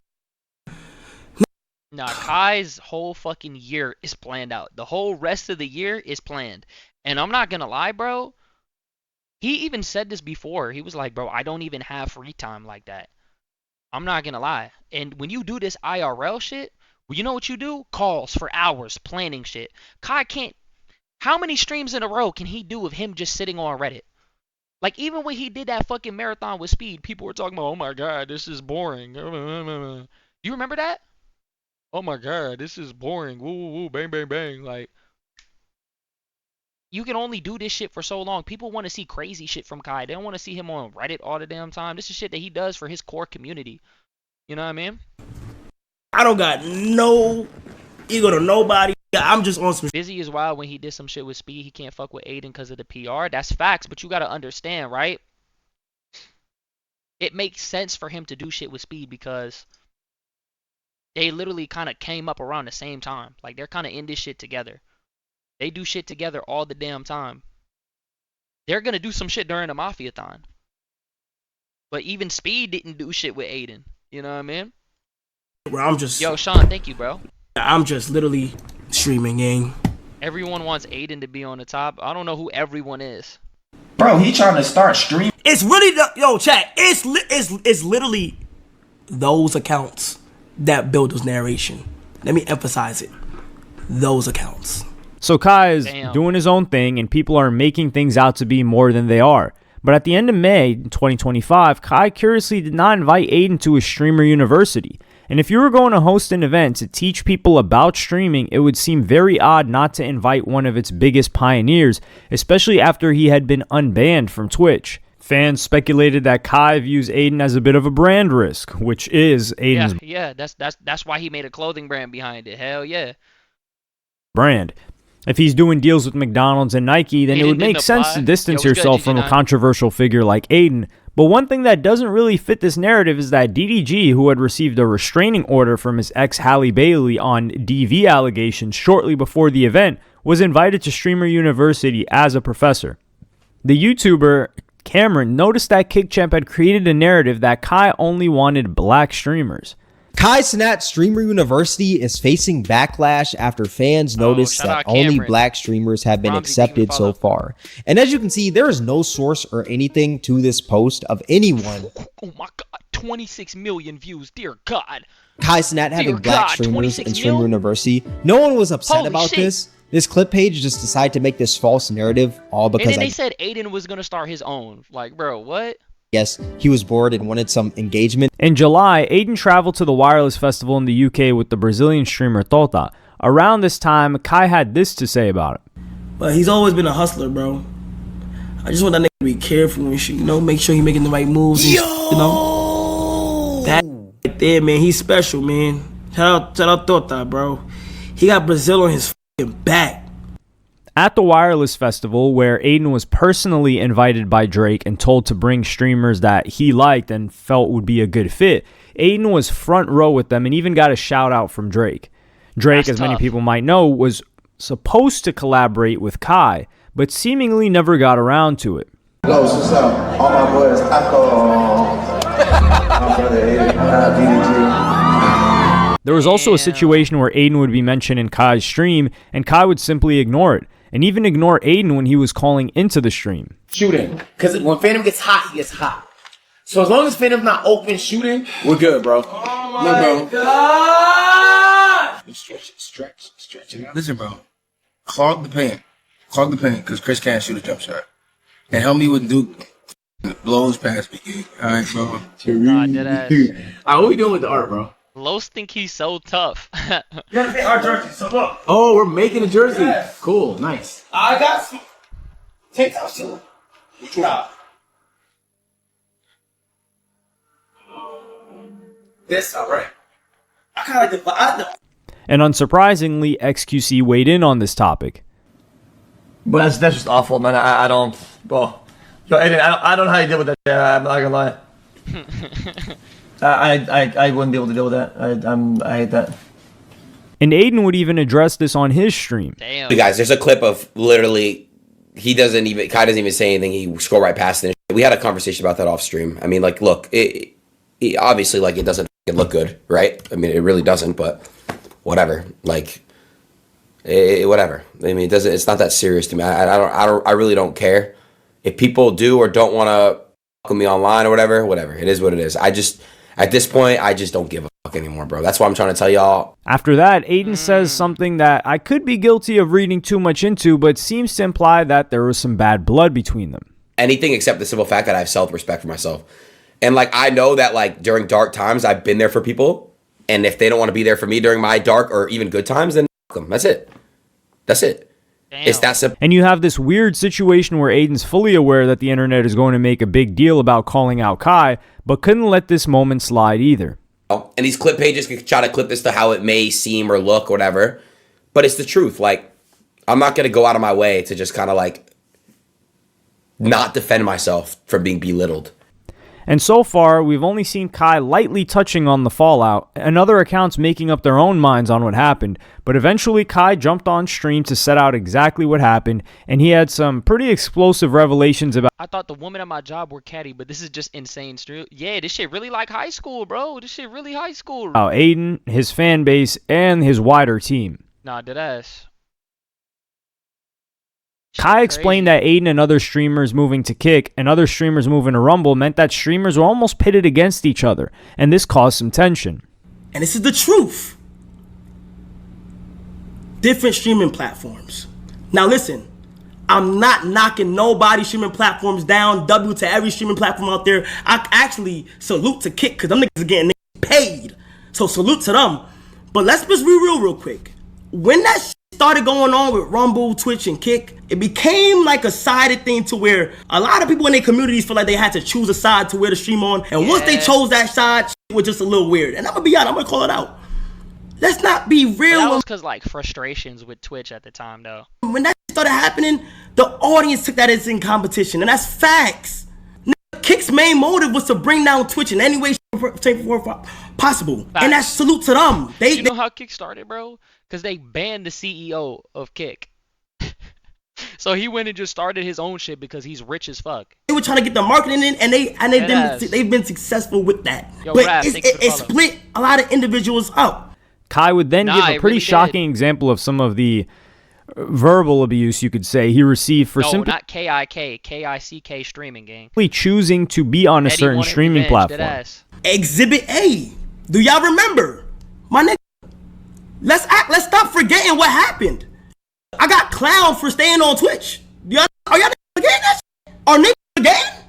Nah, Kai's whole fucking year is planned out. The whole rest of the year is planned. And I'm not gonna lie, bro. He even said this before. He was like, bro, I don't even have free time like that. I'm not gonna lie. And when you do this IRL shit, well, you know what you do? Calls for hours, planning shit. Kai can't. How many streams in a row can he do of him just sitting on Reddit? Like, even when he did that fucking marathon with Speed, people were talking about, oh my god, this is boring. You remember that? Oh my god, this is boring. Woo, woo, woo, bang, bang, bang. Like, you can only do this shit for so long. People want to see crazy shit from Kai. They don't want to see him on Reddit all the damn time. This is shit that he does for his core community. You know what I mean? I don't got no ego to nobody. I'm just on some Busy as well when he did some shit with Speed. He can't fuck with Adin because of the PR. That's facts, but you got to understand, right? It makes sense for him to do shit with Speed because they literally kind of came up around the same time. Like, they're kind of in this shit together. They do shit together all the damn time. They're going to do some shit during the Mafia-thon. But even Speed didn't do shit with Adin. You know what I mean? where I'm just. Yo, Sean, thank you, bro. I'm just literally streaming, gang. Everyone wants Adin to be on the top. I don't know who everyone is. Bro, he trying to start streaming. It's really yo, chat. It's literally those accounts that build those narration. Let me emphasize it. Those accounts. So Kai is doing his own thing, and people are making things out to be more than they are. But at the end of May 2025, Kai curiously did not invite Adin to his streamer university. And if you were going to host an event to teach people about streaming, it would seem very odd not to invite one of its biggest pioneers, especially after he had been unbanned from Twitch. Fans speculated that Kai views Adin as a bit of a brand risk, which is Adin's That's why he made a clothing brand behind it. Hell yeah. brand. If he's doing deals with McDonald's and Nike, then it would make sense to distance yourself from a controversial figure like Adin. But one thing that doesn't really fit this narrative is that DDG, who had received a restraining order from his ex Halle Bailey on DV allegations shortly before the event, was invited to Streamer University as a professor. The YouTuber Cameron noticed that KickChamp had created a narrative that Kai only wanted black streamers. Cenat Streamer University is facing backlash after fans noticed that only black streamers have been accepted so far. And as you can see, there is no source or anything to this post of anyone. Oh my god, 26 million views, dear god. Cenat having black streamers in Streamer University. No one was upset about this. This clip page just decided to make this false narrative all because and then they said Adin was going to start his own. Like, bro, what? Yes, he was bored and wanted some engagement. In July, Adin traveled to the Wireless Festival in the UK with the Brazilian streamer Tota. Around this time, Kai had this to say about it. But he's always been a hustler, bro. I just want that nigga to be careful and shit, you know, make sure he's making the right moves. And you know, that right there, man, he's special, man. Shout out Tota, bro. He got Brazil on his fucking back. At the Wireless Festival, where Adin was personally invited by Drake and told to bring streamers that he liked and felt would be a good fit, Adin was front row with them and even got a shout out from Drake. Drake, as many people might know, was supposed to collaborate with Kai, but seemingly never got around to it. What's up? All my boys, Taco, my brother Adin, DDG. There was also a situation where Adin would be mentioned in Kai's stream, and Kai would simply ignore it, and even ignore Adin when he was calling into the stream. Shooting, because when Phantom gets hot, he gets hot. So as long as Phantom's not open shooting, we're good, bro. Oh my god! Stretch it out. Listen, bro. Clog the paint, because Chris can't shoot a jump shot. And help me with Duke. Blows past me. All right, bro. Nah, deadass. Alright, what we doing with the art, bro? Los think he's so tough. You gotta say our jersey, so look. Oh, we're making a jersey. Yes. Cool, nice. I got some. Take that shit. Which one? This, alright. I kind of like the. And unsurprisingly, XQC weighed in on this topic. But that's just awful, man. I don't. Well, yo, Adin, I don't know how you deal with that. I'm not gonna lie. I wouldn't be able to deal with that. I hate that. And Adin would even address this on his stream. Damn. You guys, there's a clip of literally Kai doesn't even say anything. He scrolled right past it. We had a conversation about that off stream. I mean, like, look, it obviously, like, it doesn't look good, right? I mean, it really doesn't, but whatever. Like, whatever. I mean, it doesn't. It's not that serious to me. I really don't care. If people do or don't want to fuck with me online or whatever, it is what it is. At this point, I just don't give a fuck anymore, bro. That's why I'm trying to tell y'all. After that, Adin says something that I could be guilty of reading too much into, but seems to imply that there was some bad blood between them. Anything except the simple fact that I have self-respect for myself. And like, I know that like during dark times, I've been there for people. And if they don't want to be there for me during my dark or even good times, then fuck them. That's it. That's it. Damn. It's that simple. And you have this weird situation where Adin's fully aware that the internet is going to make a big deal about calling out Kai, but couldn't let this moment slide either. And these clip pages can try to clip this to how it may seem or look or whatever. But it's the truth. Like, I'm not going to go out of my way to just kind of like not defend myself from being belittled. And so far, we've only seen Kai lightly touching on the fallout, and other accounts making up their own minds on what happened. But eventually, Kai jumped on stream to set out exactly what happened, and he had some pretty explosive revelations about. I thought the women at my job were catty, but this is just insane. Yeah, this shit really like high school, bro. This shit really high school. Adin, his fan base, and his wider team. Nah, deadass. Kai explained that Adin and other streamers moving to Kick and other streamers moving to Rumble meant that streamers were almost pitted against each other, and this caused some tension. And this is the truth. Different streaming platforms. Now listen, I'm not knocking nobody's streaming platforms down. W to every streaming platform out there. I actually salute to Kick because them niggas are getting paid. So salute to them. But let's just be real quick. When that shit started going on with Rumble, Twitch, and Kick, it became like a sided thing to where a lot of people in their communities feel like they had to choose a side to wear the stream on. And once they chose that side, shit was just a little weird. And I'm gonna be honest, I'm gonna call it out. Let's not be real. That was because like frustrations with Twitch at the time, though. When that started happening, the audience took that as in competition, and that's facts. Kick's main motive was to bring down Twitch in any way, shape, or form possible, and that's salute to them. You know how Kick started, bro? Because they banned the CEO of Kick. So he went and just started his own shit because he's rich as fuck. They were trying to get the marketing in, and they've been successful with that. Yo, but Raph, it split a lot of individuals up. Kai would then give a pretty shocking example of some of the verbal abuse, you could say, he received for simply not K-I-C-K streaming gang. Choosing to be on a certain streaming platform. Exhibit A. Do y'all remember? My nigga, let's stop forgetting what happened. I got clowned for staying on Twitch. Are y'all forgetting that shit? Are niggas forgetting?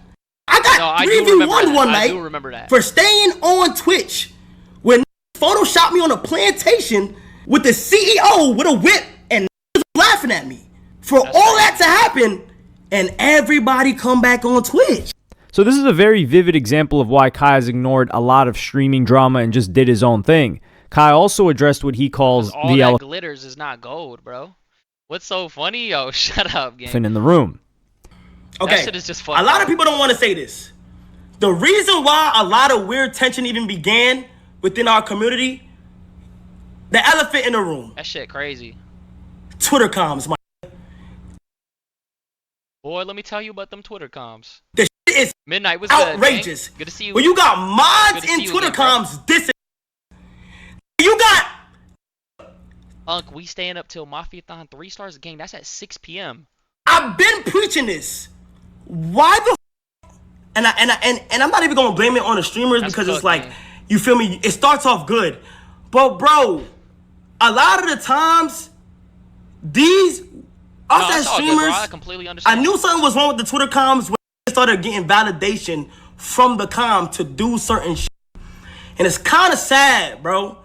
I got 3v1 one night for staying on Twitch when photoshopped me on a plantation with the CEO with a whip and laughing at me. For all that to happen and everybody come back on Twitch. So this is a very vivid example of why Kai has ignored a lot of streaming drama and just did his own thing. Kai also addressed what he calls all that glitters is not gold, bro. What's so funny? Yo, shut up, gang. In the room. Okay, that shit is just funny. A lot of people don't want to say this. The reason why a lot of weird tension even began within our community, the elephant in the room. That shit crazy. Twitter comms, my boy. Let me tell you about them Twitter comms. The shit is Midnight was outrageous. Good to see you. When you got mods in Twitter comms, this you got. We staying up till Mafiathon 3 stars game. That's at 6 p.m. I've been preaching this. Why the and I'm not even gonna blame it on the streamers because it's like, you feel me? It starts off good, but bro, a lot of the times, us as streamers, I completely understand. I knew something was wrong with the Twitter comms when they started getting validation from the comm to do certain shit, and it's kind of sad, bro.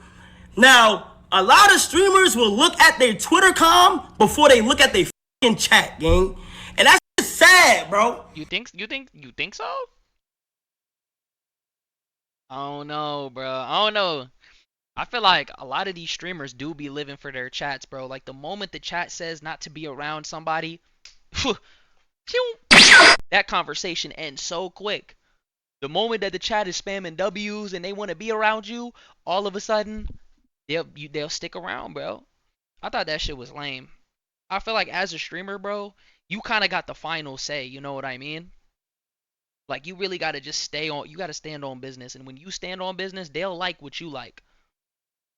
Now, a lot of streamers will look at their Twitter comm before they look at their fucking chat, gang. And that's just sad, bro. You think so? I don't know, bro. I don't know. I feel like a lot of these streamers do be living for their chats, bro. Like the moment the chat says not to be around somebody, that conversation ends so quick. The moment that the chat is spamming W's and they want to be around you, all of a sudden, they'll stick around, bro. I thought that shit was lame. I feel like as a streamer, bro, you kind of got the final say, you know what I mean? Like, you really got to just you got to stand on business. And when you stand on business, they'll like what you like.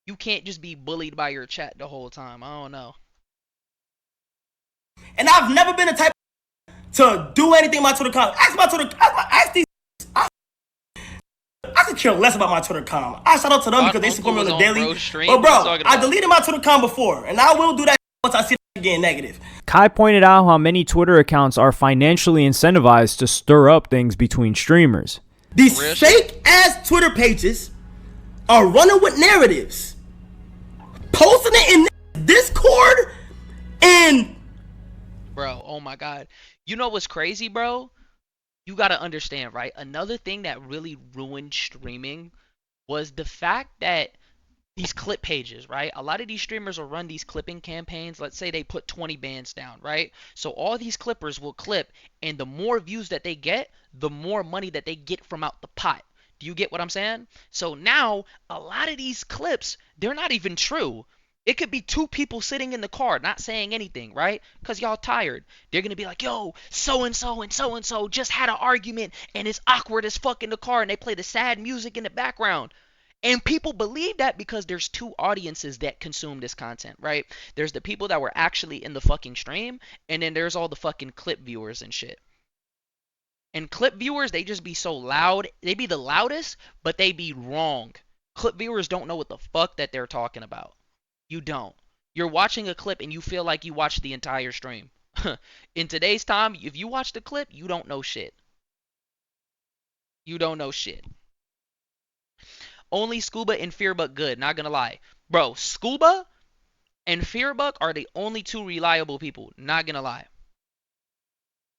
You can't just be bullied by your chat the whole time. I don't know. And I've never been the type to do anything in my Twitter comment. Ask my Twitter. Ask these. I could care less about my Twitter comment. I shout out to them because they support me on the daily. But bro, I deleted my Twitter comment before, and I will do that once I see it again negative. Kai pointed out how many Twitter accounts are financially incentivized to stir up things between streamers. These fake ass Twitter pages are running with narratives, posting it in Discord, and bro, oh my god. You know what's crazy, bro? You gotta understand, right? Another thing that really ruined streaming was the fact that these clip pages, right? A lot of these streamers will run these clipping campaigns. Let's say they put 20 bands down, right? So all these clippers will clip, and the more views that they get, the more money that they get from out the pot. Do you get what I'm saying? So now, a lot of these clips, they're not even true. It could be two people sitting in the car not saying anything, right? Because y'all tired. They're going to be like, yo, so-and-so and so-and-so just had an argument and it's awkward as fuck in the car, and they play the sad music in the background. And people believe that because there's two audiences that consume this content, right? There's the people that were actually in the fucking stream, and then there's all the fucking clip viewers and shit. And clip viewers, they just be so loud. They be the loudest, but they be wrong. Clip viewers don't know what the fuck that they're talking about. You don't. You're watching a clip and you feel like you watched the entire stream. In today's time, if you watch the clip, you don't know shit. You don't know shit. Only Scuba and Fearbuck good, not gonna lie. Bro, Scuba and Fearbuck are the only two reliable people, not gonna lie.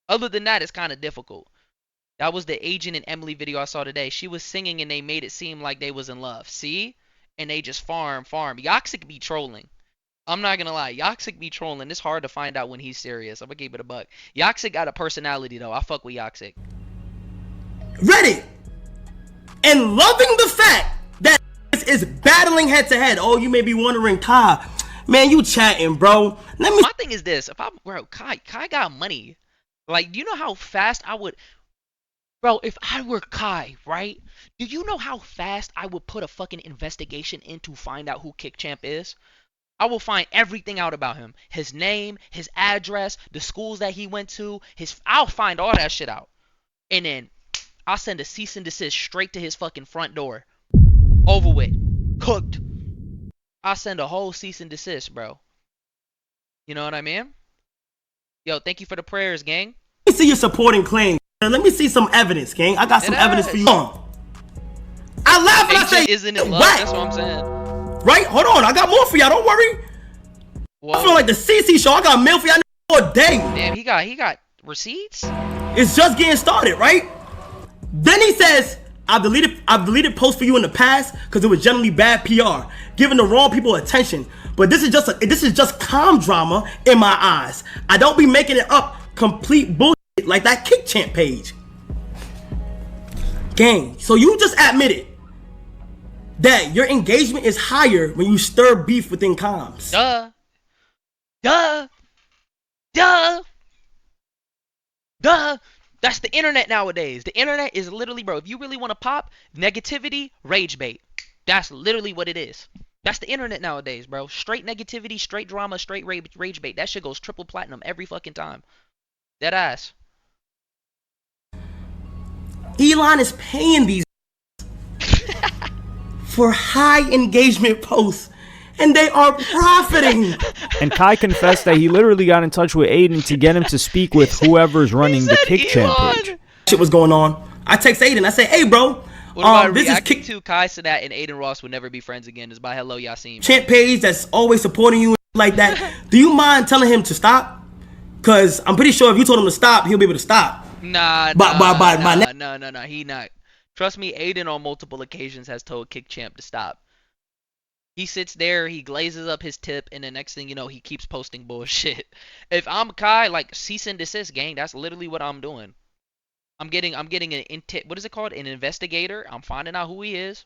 Other than that, it's kind of difficult. That was the Agent and Emily video I saw today. She was singing and they made it seem like they was in love. See? And they just farm. Yoxic be trolling. I'm not gonna lie. Yoxic be trolling. It's hard to find out when he's serious. I'm gonna keep it a buck. Yoxic got a personality though. I fuck with Yoxic. Reddit and loving the fact that is battling head to head. Oh, you may be wondering, Kai, man, you chatting, bro. My thing is this: if I'm Kai got money. Like, do you know how fast I would? Bro, if I were Kai, right? Do you know how fast I would put a fucking investigation in to find out who Kick Champ is? I will find everything out about him. His name, his address, the schools that he went to, I'll find all that shit out. And then I'll send a cease and desist straight to his fucking front door. Over with. Cooked. I'll send a whole cease and desist, bro. You know what I mean? Yo, thank you for the prayers, gang. Let me see your supporting claim. Let me see some evidence, gang. I got some evidence for you. I laugh and I say, isn't it love? That's what I'm saying. Right? Hold on. I got more for y'all. Don't worry. Whoa. I feel like the CC show. I got mail for y'all all day. Damn, he got receipts? It's just getting started, right? Then he says, I've deleted posts for you in the past because it was generally bad PR, giving the wrong people attention. But this is just calm drama in my eyes. I don't be making it up complete bullshit like that Kick Champ page. Gang, so you just admitted that your engagement is higher when you stir beef within comms. Duh. That's the internet nowadays. The internet is literally, bro, if you really want to pop, negativity, rage bait. That's literally what it is. That's the internet nowadays, bro. Straight negativity, straight drama, straight rage bait. That shit goes triple platinum every fucking time. Dead ass. Elon is paying these for high engagement posts, and they are profiting. And Kai confessed that he literally got in touch with Adin to get him to speak with whoever's running the Kick Champ page. Shit was going on. I text Adin. I say, hey, bro. What about this is Kick to Kai Cenat and Adin Ross would never be friends again. Is by Hello Yasin. Champ page that's always supporting you like that. Do you mind telling him to stop? Because I'm pretty sure if you told him to stop, he'll be able to stop. Nah, he not. Trust me, Adin on multiple occasions has told Kick Champ to stop. He sits there, he glazes up his tip, and the next thing you know, he keeps posting bullshit. If I'm Kai, like, cease and desist, gang, that's literally what I'm doing. I'm getting an what is it called? An investigator. I'm finding out who he is.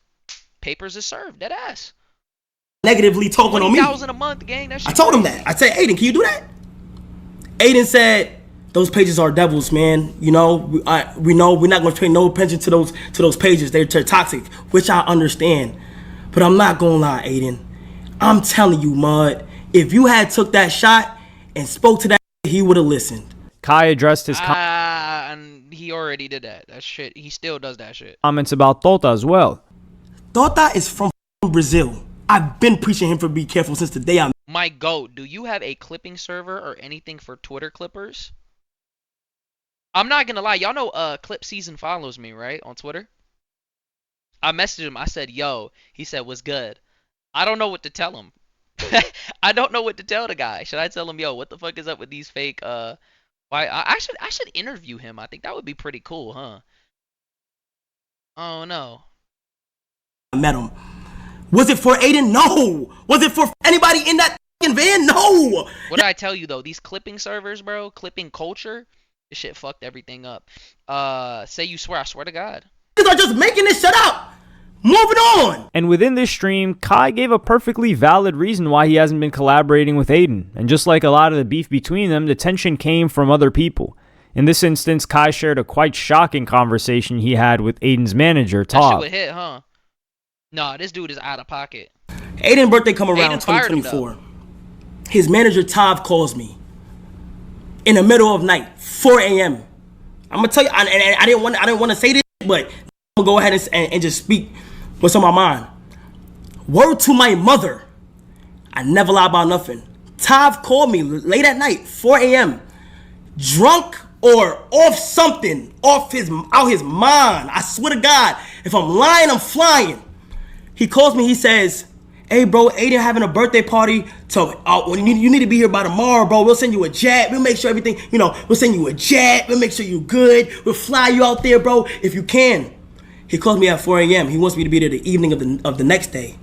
Papers are served. Dead ass. Negatively talking on me. $20,000 a month, gang. That shit I told him that. I said, Adin, can you do that? Adin said, those pages are devils, man. You know, we know we're not going to pay no attention to those pages. They're toxic, which I understand. But I'm not going to lie, Adin. I'm telling you, Mud, if you had took that shot and spoke to that, he would have listened. Kai addressed his and he already did that. That shit. He still does that shit. comments about Tota as well. Tota is from Brazil. I've been preaching him for be careful since the day I. My goat, do you have a clipping server or anything for Twitter clippers? I'm not gonna lie, y'all know Clip Season follows me, right? On Twitter. I messaged him, I said, yo, he said, what's good? I don't know what to tell him. I don't know what to tell the guy. Should I tell him, yo, what the fuck is up with these fake why I should interview him. I think that would be pretty cool, huh? Oh no. I met him. Was it for Adin? No. Was it for anybody in that van? No. What did I tell you though? These clipping servers, bro, clipping culture, this shit fucked everything up. Say you swear, I swear to God. Are just making this shit up. Moving on. And within this stream, Kai gave a perfectly valid reason why he hasn't been collaborating with Adin. And just like a lot of the beef between them, the tension came from other people. In this instance, Kai shared a quite shocking conversation he had with Adin's manager, That shit Tav. would hit, huh? Nah, this dude is out of pocket. Adin's birthday come around Aiden fired him, 2024. His manager Tav calls me in the middle of night, 4 a.m. I'm gonna tell you, and I didn't want to say this, but I'm gonna go ahead and just speak what's on my mind. Word to my mother, I never lie about nothing. Tav called me late at night, 4 a.m. drunk or off something, out his mind. I swear to God, if I'm lying, I'm flying. He calls me, he says, hey bro, Adin having a birthday party, so you need to be here by tomorrow, bro. We'll send you a jet, we'll make sure everything, we'll send you a jet, we'll make sure you're good, we'll fly you out there, bro, if you can. He calls me at 4 a.m. He wants me to be there the evening of the next day.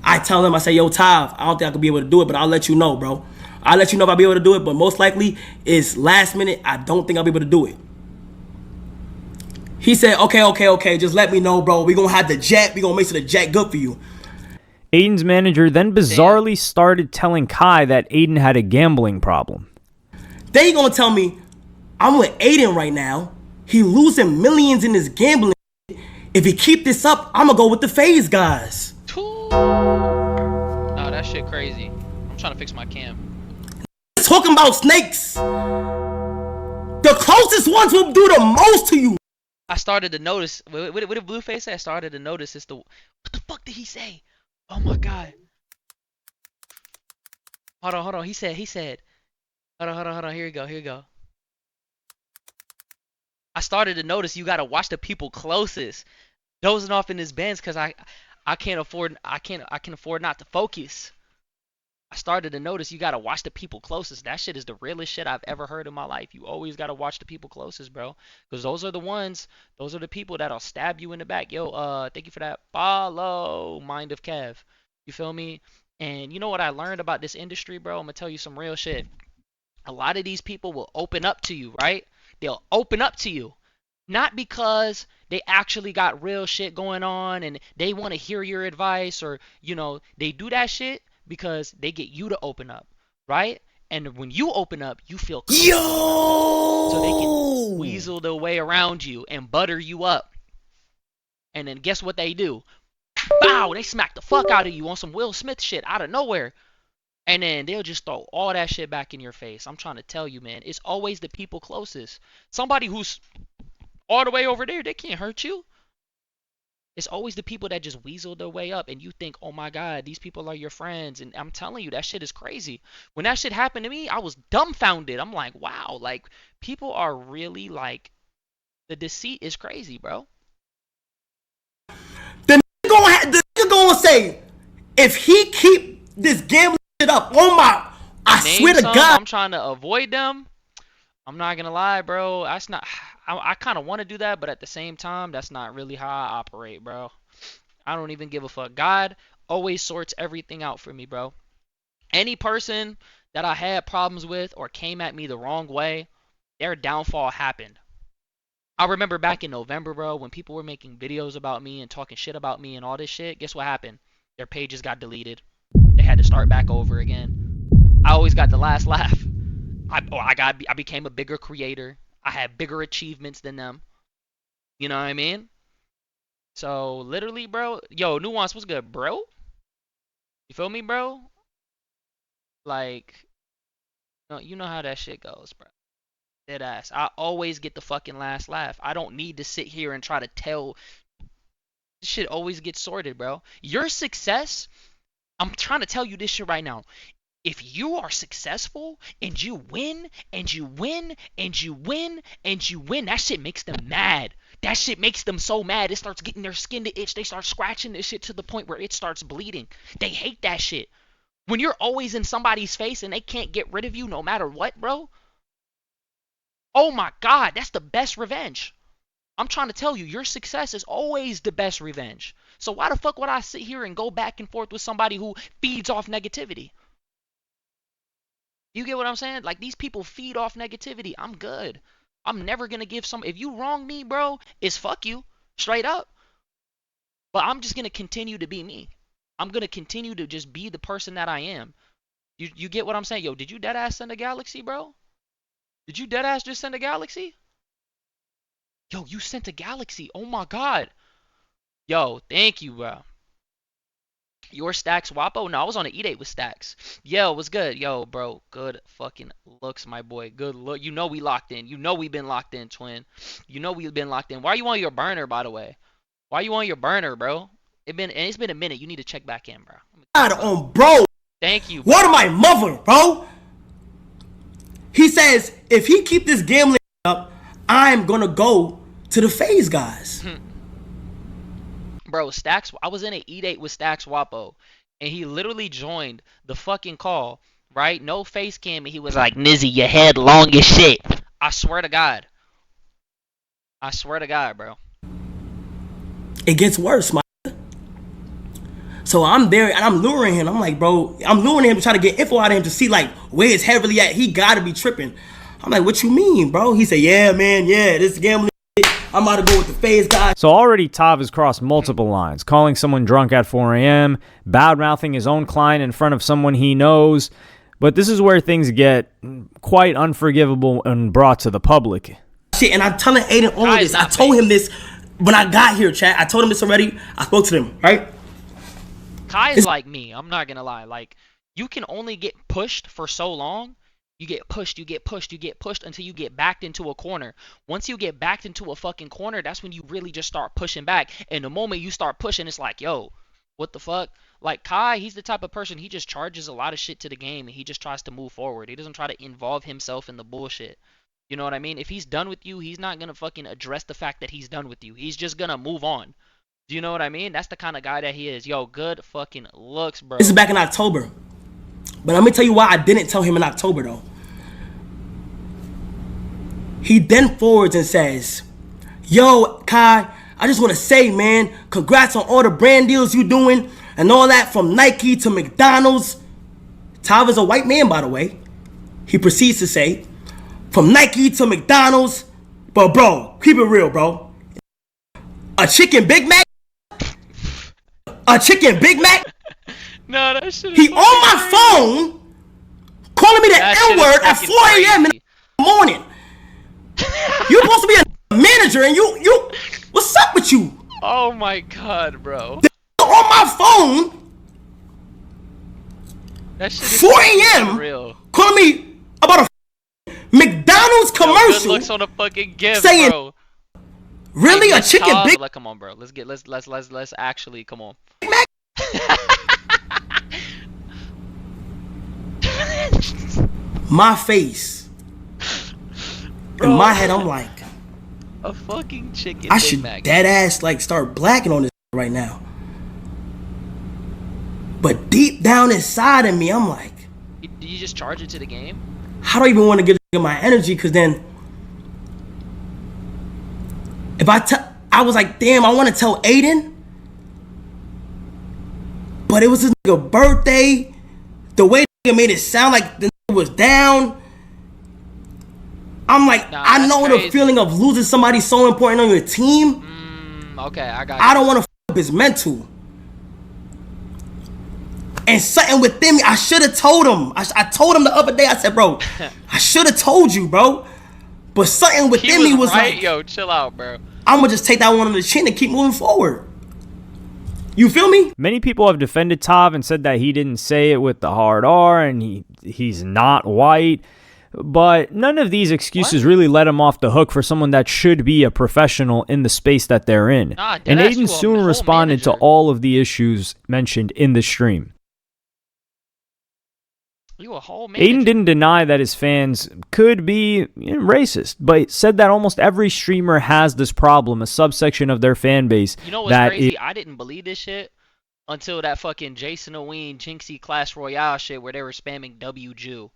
I tell him, I say, yo, Tav, I don't think I could be able to do it, but I'll let you know, bro. I'll let you know if I'll be able to do it, but most likely, it's last minute, I don't think I'll be able to do it. He said, okay, just let me know, bro. We gonna have the jet, we gonna make sure the jet good for you. Adin's manager then bizarrely started telling Kai that Adin had a gambling problem. Then he gonna tell me, I'm with Adin right now. He losing millions in his gambling. If he keep this up, I'm gonna go with the FaZe guys. Nah, that shit crazy. I'm trying to fix my cam. Talking about snakes. The closest ones will do the most to you. I started to notice. What did Blueface say? I started to notice. What the fuck did he say? Oh my God. Hold on. He said. Hold on. Here you go. I started to notice you gotta watch the people closest. Dozing off in his Benz because I can afford not to focus. I started to notice you gotta watch the people closest. That shit is the realest shit I've ever heard in my life. You always gotta watch the people closest, bro. Because those are the people that'll stab you in the back. Yo, thank you for that follow, Mind of Kev. You feel me? And you know what I learned about this industry, bro? I'm gonna tell you some real shit. A lot of these people will open up to you, right? They'll open up to you. Not because they actually got real shit going on and they want to hear your advice or, they do that shit because they get you to open up, right? And when you open up, you feel comfortable. So they can weasel their way around you and butter you up. And then guess what they do? Bow! They smack the fuck out of you on some Will Smith shit out of nowhere. And then they'll just throw all that shit back in your face. I'm trying to tell you, man. It's always the people closest. Somebody who's all the way over there, they can't hurt you. It's always the people that just weasel their way up and you think, oh my God, these people are your friends. And I'm telling you, that shit is crazy. When that shit happened to me, I was dumbfounded. I'm like, wow, like people are really like, the deceit is crazy, bro. The nigga gonna say, if he keep this gambling shit up, I swear to God. I'm trying to avoid them. I'm not gonna lie, bro. That's not. I kind of want to do that, but at the same time, that's not really how I operate, bro. I don't even give a fuck. God always sorts everything out for me, bro. Any person that I had problems with or came at me the wrong way, their downfall happened. I remember back in November, bro, when people were making videos about me and talking shit about me and all this shit. Guess what happened? Their pages got deleted. They had to start back over again. I always got the last laugh. I became a bigger creator. I had bigger achievements than them. You know what I mean? So literally, bro. Yo, Nuance, what's good, bro? You feel me, bro? Like, you know how that shit goes, bro. Dead ass. I always get the fucking last laugh. I don't need to sit here and try to tell. This shit always gets sorted, bro. Your success, I'm trying to tell you this shit right now. If you are successful and you win and you win and you win and you win, that shit makes them mad. That shit makes them so mad. It starts getting their skin to itch. They start scratching this shit to the point where it starts bleeding. They hate that shit. When you're always in somebody's face and they can't get rid of you no matter what, bro. Oh my God, that's the best revenge. I'm trying to tell you, your success is always the best revenge. So why the fuck would I sit here and go back and forth with somebody who feeds off negativity? You get what I'm saying? Like, these people feed off negativity. I'm good. I'm never going to give some... If you wrong me, bro, it's fuck you. Straight up. But I'm just going to continue to be me. I'm going to continue to just be the person that I am. You get what I'm saying? Yo, did you deadass send a galaxy, bro? Did you deadass just send a galaxy? Yo, you sent a galaxy. Oh my God. Yo, thank you, bro. Your Stacks Wapo? No, I was on an E-Date with Stacks. Yo, what's good? Yo, bro, good fucking looks, my boy. Good look. You know we locked in. You know we been locked in, twin. You know we've been locked in. Why are you on your burner, by the way? Why are you on your burner, bro? It's been a minute. You need to check back in, bro. On bro. Thank you, bro. What am my mother, bro? He says, if he keep this gambling up, I'm gonna go to the FaZe guys. Bro, Stacks, I was in an E-Date with Stacks Wapo, and he literally joined the fucking call, right? No face cam, and he was like, Nizzy, your head long as shit. I swear to God. I swear to God, bro. It gets worse, my. So I'm there, and I'm luring him. I'm like, bro, I'm luring him to try to get info out of him to see, like, where his head really at. He gotta be tripping. I'm like, what you mean, bro? He said, yeah, man, yeah, this gambling shit. I'm about to go with the FaZe guys. So already Tav has crossed multiple lines, calling someone drunk at 4 a.m., bad-mouthing his own client in front of someone he knows. But this is where things get quite unforgivable and brought to the public. Shit, and I'm telling Adin all of this. I told him this when I got here, chat. I told him this already. I spoke to him, right? Kai is like me. I'm not gonna lie. Like, you can only get pushed for so long. You get pushed, you get pushed, you get pushed until you get backed into a corner. Once you get backed into a fucking corner, that's when you really just start pushing back. And the moment you start pushing, it's like, yo, what the fuck? Like, Kai, he's the type of person, he just charges a lot of shit to the game, and he just tries to move forward. He doesn't try to involve himself in the bullshit. You know what I mean? If he's done with you, he's not gonna fucking address the fact that he's done with you. He's just gonna move on. Do you know what I mean? That's the kind of guy that he is. Yo, good fucking looks, bro. This is back in October. But let me tell you why I didn't tell him in October, though. He then forwards and says, yo, Kai, I just want to say, man, congrats on all the brand deals you doing and all that, from Nike to McDonald's. Tav is a white man, by the way. He proceeds to say, from Nike to McDonald's. But, bro, keep it real, bro. A chicken Big Mac? A chicken Big Mac? No, that shit He on my phone calling me the N-word at 4 a.m. in the morning. You're supposed to be a manager, and you what's up with you? Oh my God, bro. On my phone, that shit is 4 a.m. real. calling me about a McDonald's commercial. Good looks on a fucking gift, saying, bro. really, a chicken Big? Like, come on, bro. Let's actually come on. My face. Bro, in my head, I'm like, a fucking chicken. I should dead ass like start blacking on this right now. But deep down inside of me, I'm like, do you just charge it to the game? how do I even want to give my energy? Because then, if I was like, damn, I want to tell Adin, but it was his nigga birthday. The way the nigga made it sound like the nigga was down. I'm like, I know the feeling of losing somebody so important on your team. Okay, I got you. I don't want to f up his mental. And something within me, I should have told him. I told him the other day, I said, bro, I should have told you, bro. But something within me was right, like, yo, chill out, bro. I'm going to just take that one on the chin and keep moving forward. You feel me? Many people have defended Tav and said that he didn't say it with the hard R and he's not white. But none of these excuses really let him off the hook for someone that should be a professional in the space that they're in. And Adin soon responded to all of the issues mentioned in the stream. Adin didn't deny that his fans could be racist, but said that almost every streamer has this problem, a subsection of their fan base. You know what's crazy? I didn't believe this shit until that fucking Jason Oween Jinxie Clash Royale shit where they were spamming WJew.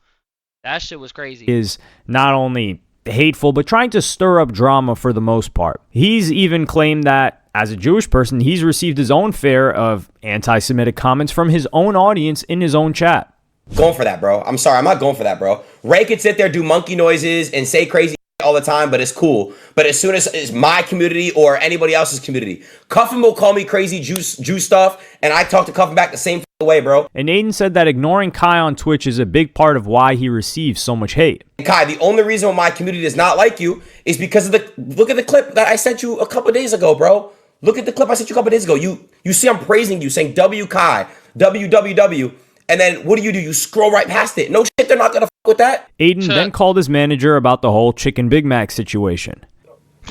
That shit was crazy. Is not only hateful, but trying to stir up drama for the most part. He's even claimed that, as a Jewish person, he's received his own share of anti-Semitic comments from his own audience in his own chat. Going for that, bro. I'm sorry, I'm not going for that, bro. Ray could sit there, do monkey noises, and say crazy all the time, but it's cool. But as soon as it's my community or anybody else's community, Cuffin will call me crazy Jew stuff, and I talk to Cuffin back the same way, bro. And Adin said that ignoring Kai on Twitch is a big part of why he receives so much hate. And Kai, the only reason why my community does not like you is because of look at the clip that I sent you a couple days ago, bro. Look at the clip I sent you a couple days ago. You see I'm praising you, saying W Kai, WWW. And then what do? You scroll right past it. No shit, they're not going to fuck with that. Adin then called his manager about the whole Chicken Big Mac situation.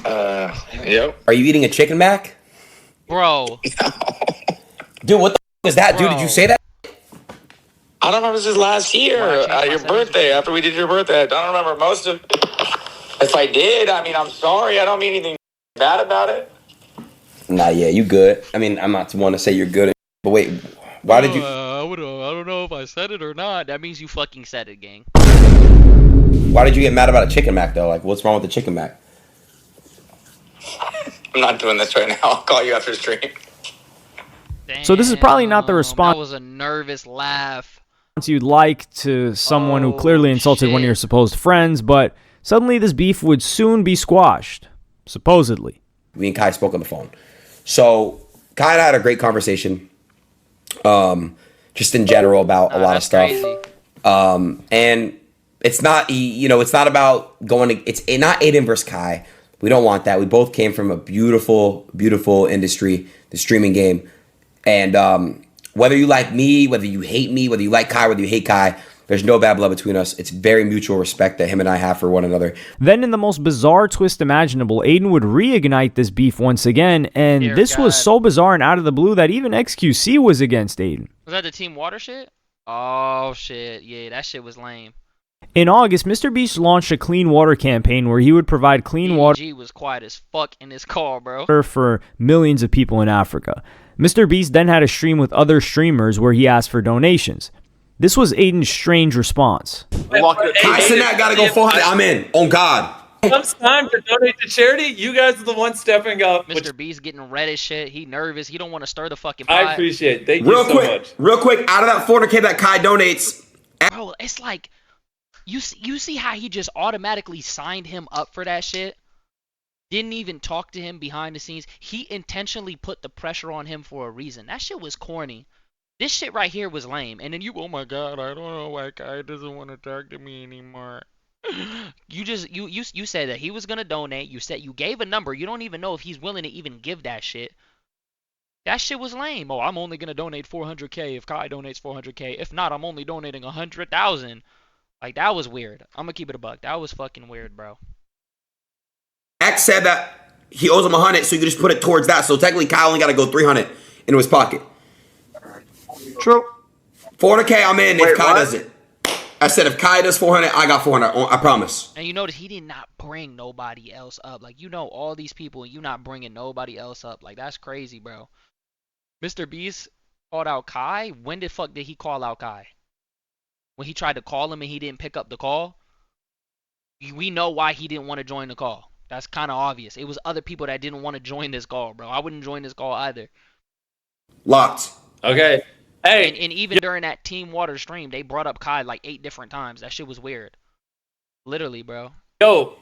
Yep. Are you eating a Chicken Mac? Bro. Dude, what the fuck is that, dude? Did you say that? I don't remember. This is last year, your birthday, after we did your birthday. I don't remember most of. If I did, I mean, I'm sorry. I don't mean anything bad about it. Nah, yeah, you good. I mean, I'm not one to say you're good, but wait, why did you? I don't know if I said it or not. That means you fucking said it, gang. Why did you get mad about a Chicken Mac, though? Like, what's wrong with the Chicken Mac? I'm not doing this right now. I'll call you after stream. Damn, so this is probably not the response. That was a nervous laugh. You'd like to someone who clearly insulted one of your supposed friends, but suddenly this beef would soon be squashed, supposedly. Me and Kai spoke on the phone. So Kai and I had a great conversation. Just in general about a lot of stuff. And it's not, it's not about it's not Adin versus Kai. We don't want that. We both came from a beautiful, beautiful industry, the streaming game. And whether you like me, whether you hate me, whether you like Kai, whether you hate Kai, there's no bad blood between us. It's very mutual respect that him and I have for one another. Then in the most bizarre twist imaginable, Adin would reignite this beef once again, and this was so bizarre and out of the blue that even XQC was against Adin. Was that the Team Water shit? Oh, shit. Yeah, that shit was lame. In August, Mr. Beast launched a clean water campaign where he would provide clean water. G was quiet as fuck in his car, bro. For millions of people in Africa. Mr. Beast then had a stream with other streamers where he asked for donations. This was Adin's strange response. Cenat gotta go 400. I'm in. On God. Comes time to donate to charity, you guys are the ones stepping up. Mr. B's getting red as shit. He nervous. He don't want to stir the fucking pot. I appreciate it. Thank you so much. Real quick, out of that 400K that Kai donates. Bro, it's like, you see how he just automatically signed him up for that shit? Didn't even talk to him behind the scenes. He intentionally put the pressure on him for a reason. That shit was corny. This shit right here was lame. And then you, oh my God, I don't know why Kai doesn't want to talk to me anymore. You said that he was gonna donate. You said you gave a number. You don't even know if he's willing to even give that shit. That shit was lame. Oh, I'm only gonna donate 400K if Kai donates 400K. If not, I'm only donating 100,000. Like, that was weird. I'm gonna keep it a buck. That was fucking weird, bro. X said that he owes him 100, so you can just put it towards that. So technically, Kai only got to go 300 into his pocket. True. 400K, I'm in. If Kai does it. I said if Kai does 400, I got 400. I promise. And you notice he did not bring nobody else up. Like, you know all these people and you not bringing nobody else up. Like, that's crazy, bro. Mr. Beast called out Kai. When the fuck did he call out Kai? When he tried to call him and he didn't pick up the call? We know why he didn't want to join the call. That's kind of obvious. It was other people that didn't want to join this call, bro. I wouldn't join this call either. Locked. Okay. Hey. And even during that Team Water stream, they brought up Kai like 8 different times. That shit was weird. Literally, bro. Yo,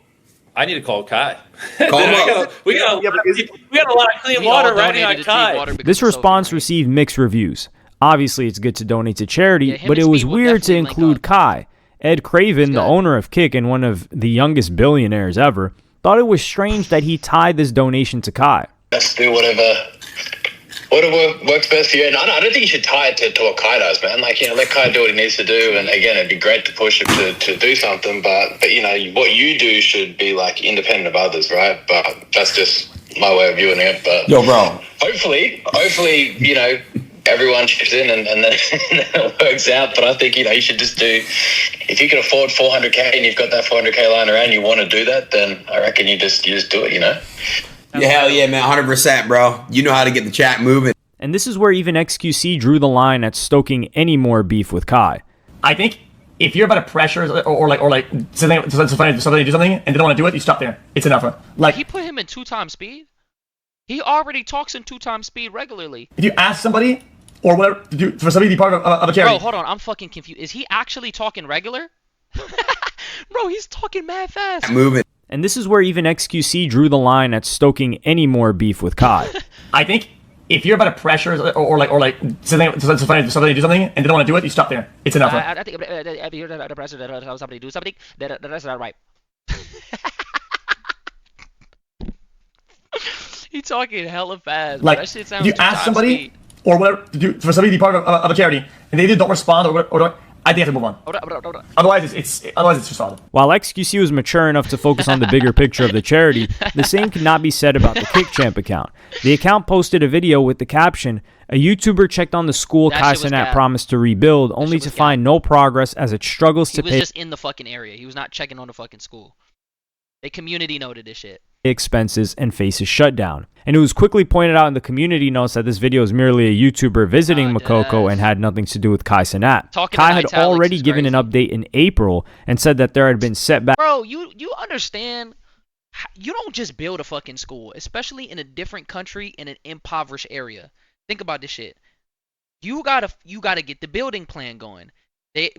I need to call Kai. Call him up. We got a lot of clean water riding on Kai. This response received mixed reviews. Obviously, it's good to donate to charity, but it was weird to include Kai. Ed Craven, the owner of Kick and one of the youngest billionaires ever, thought it was strange that he tied this donation to Kai. Let's do whatever Whatever works best for you. And I don't think you should tie it to what Kai does, man. Like, let Kai do what he needs to do. And again, it'd be great to push him to do something. But what you do should be like independent of others, right? But that's just my way of viewing it. But yo, bro. Hopefully, everyone chips in and then it works out. But I think, you should just do, if you can afford 400K and you've got that 400K lying around, you want to do that, then I reckon you just do it, Yeah, hell yeah, man. 100%, bro. You know how to get the chat moving. And this is where even XQC drew the line at stoking any more beef with Kai. I think if you're about to pressure or somebody do something and they don't want to do it, you stop there. It's enough. Like, he put him in 2x speed. He already talks in 2x speed regularly. If you ask somebody or whatever for somebody to be part of a charity. Bro, hold on. I'm fucking confused. Is he actually talking regular? Bro, he's talking mad fast. Moving. And this is where even XQC drew the line at stoking any more beef with Kai. I think if you're about to pressure or somebody do something and they don't want to do it, you stop there. It's enough. I think if you're the president of somebody do something, that's not right. He's talking hella fast. Like, that shit sounds if you ask somebody or whatever for somebody to be part of a charity and they either don't respond or I think I have to move on. Otherwise, it's just solid. While XQC was mature enough to focus on the bigger picture of the charity, the same could not be said about the KickChamp account. The account posted a video with the caption, "A YouTuber checked on the school Kai Cenat promised to rebuild, only to find no progress as it struggles to pay." He was just in the fucking area. He was not checking on the fucking school. They community noted this shit. Expenses and faces shutdown. And it was quickly pointed out in the community notes that this video is merely a YouTuber visiting Makoko and had nothing to do with Kai Cenat. Kai had already given an update in April and said that there had been setbacks. Bro, you understand? You don't just build a fucking school, especially in a different country in an impoverished area. Think about this shit. You gotta get the building plan going.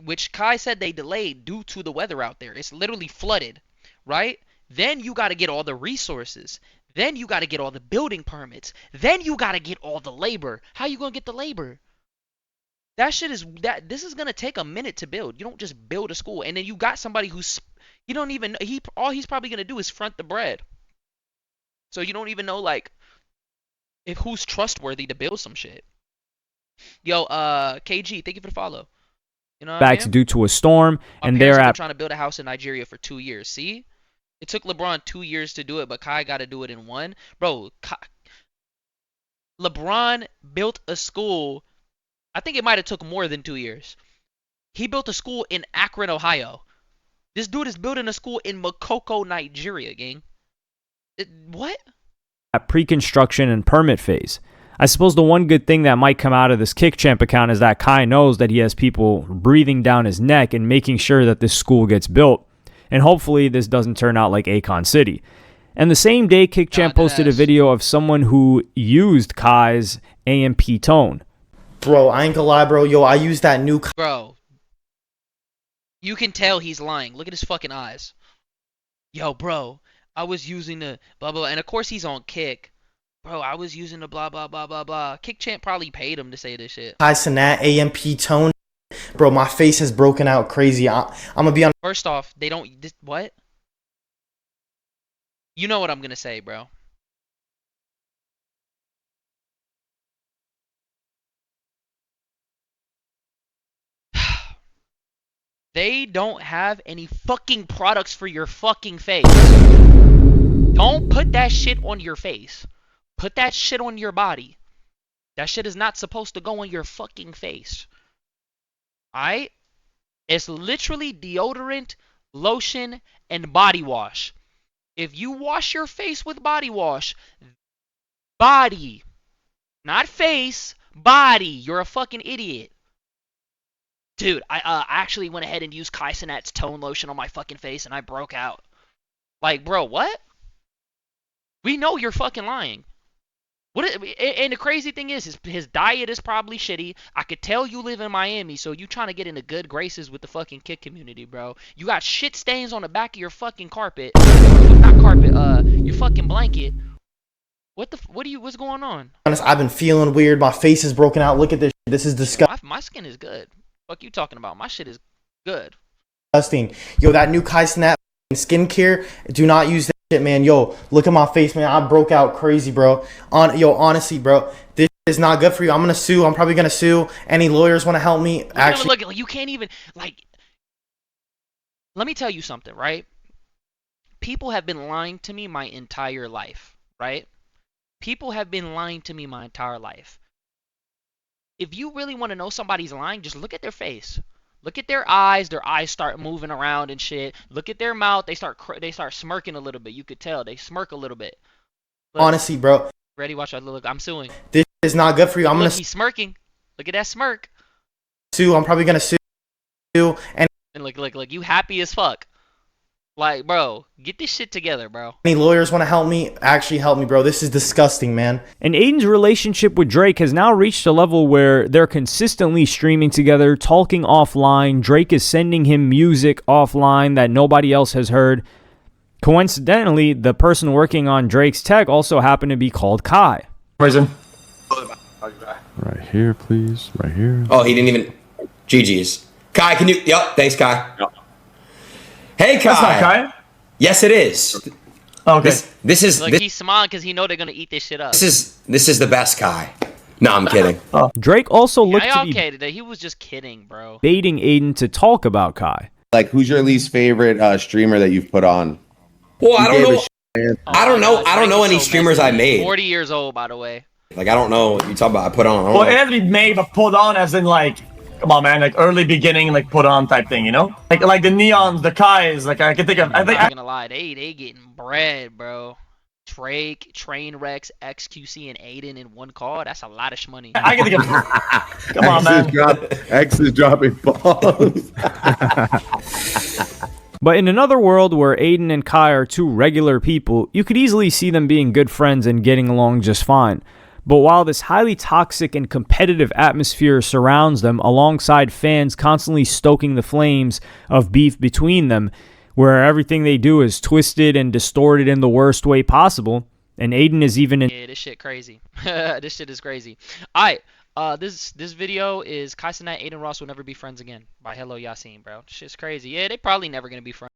Which Kai said they delayed due to the weather out there. It's literally flooded, right? Then you got to get all the resources. Then you got to get all the building permits. Then you got to get all the labor. How you going to get the labor? This is going to take a minute to build. You don't just build a school. And then you got somebody who's, you don't even, all he's probably going to do is front the bread. So you don't even know, like, if who's trustworthy to build some shit. Yo, KG, thank you for the follow. You know what I mean? Due to a storm, and they're at trying to build a house in Nigeria for 2 years. See? It took LeBron 2 years to do it, but Kai got to do it in 1. Bro, LeBron built a school. I think it might have took more than 2 years. He built a school in Akron, Ohio. This dude is building a school in Makoko, Nigeria, gang. What? At pre-construction and permit phase. I suppose the one good thing that might come out of this KickChamp account is that Kai knows that he has people breathing down his neck and making sure that this school gets built. And hopefully this doesn't turn out like Akon City. And the same day, KickChamp posted a video of someone who used Kai's AMP tone. Bro, I ain't gonna lie, bro. Yo, I used that new... Bro, you can tell he's lying. Look at his fucking eyes. Yo, bro, I was using the blah, blah, and of course he's on Kick. Bro, I was using the blah, blah, blah, blah, blah. KickChamp probably paid him to say this shit. Kai Cenat AMP tone. Bro, my face has broken out crazy. I'm gonna be on... First off, they don't... what? You know what I'm gonna say, bro. They don't have any fucking products for your fucking face. Don't put that shit on your face. Put that shit on your body. That shit is not supposed to go on your fucking face. Alright? It's literally deodorant, lotion, and body wash. If you wash your face with body wash, body, not face, body, you're a fucking idiot. Dude, I actually went ahead and used Kai Cenat's tone lotion on my fucking face and I broke out. Like, bro, what? We know you're fucking lying. And the crazy thing is, his diet is probably shitty. I could tell you live in Miami, so you trying to get into good graces with the fucking Kick community, bro. You got shit stains on the back of your fucking carpet. Not carpet, your fucking blanket. What's going on? I've been feeling weird. My face is broken out. Look at this. This is disgusting. My skin is good. Fuck you talking about? My shit is good. Disgusting. Yo, that new Kai Cenat skincare, do not use that shit, man. Yo, look at my face, man. I broke out crazy, bro. Honestly, bro, this is not good for you. I'm gonna sue. I'm probably gonna sue. Any lawyers want to help me? Actually, look, you can't even like. Let me tell you something, right? People have been lying to me my entire life, right? People have been lying to me my entire life. If you really want to know somebody's lying, just look at their face. Look at their eyes. Their eyes start moving around and shit. Look at their mouth. They start smirking a little bit. You could tell they smirk a little bit. Look, honestly, bro. Ready? Watch. Look, I'm suing. This is not good for you. I'm look, gonna he's smirking. Look at that smirk. sue. I'm probably gonna sue. And look. You happy as fuck. Like, bro, get this shit together, bro. Any lawyers want to help me? Actually help me, bro. This is disgusting, man. And Aiden's relationship with Drake has now reached a level where they're consistently streaming together, talking offline. Drake is sending him music offline that nobody else has heard. Coincidentally, the person working on Drake's tech also happened to be called Kai. Prison. Right here, please. Right here. Oh, he didn't even. GG's. Kai, can you? Yep. Thanks, Kai. Yep. Hey, Kai. That's not Kai. Yes, it is. Okay. This is. Look, he's smiling because he know they're gonna eat this shit up. This is the best Kai. No, I'm kidding. Drake also looked to be okay, he was just kidding, bro. baiting Aiden to talk about Kai. Like, who's your least favorite streamer that you've put on? Well, I don't know. I don't know any streamers I made. 40 years old, by the way. Like, I don't know what you talk about. I put on. Well, it has to be made, but put on as in like, come on, man, like early beginning, like put on type thing, you know? Like the neons, the Kais, like I can think of. I'm not gonna lie, they getting bread, bro. Drake, Trainwrecks, XQC, and Adin in one call. That's a lot of money. I can think of. Come on, man. X is dropping balls. But in another world where Aiden and Kai are two regular people, you could easily see them being good friends and getting along just fine. But while this highly toxic and competitive atmosphere surrounds them, alongside fans constantly stoking the flames of beef between them, where everything they do is twisted and distorted in the worst way possible, and Aiden is even in... Yeah, this shit crazy. This shit is crazy. Alright, this video is Cenat, Adin Ross will never be friends again by Hello Yasin, bro. Shit's crazy. Yeah, they probably never gonna be friends.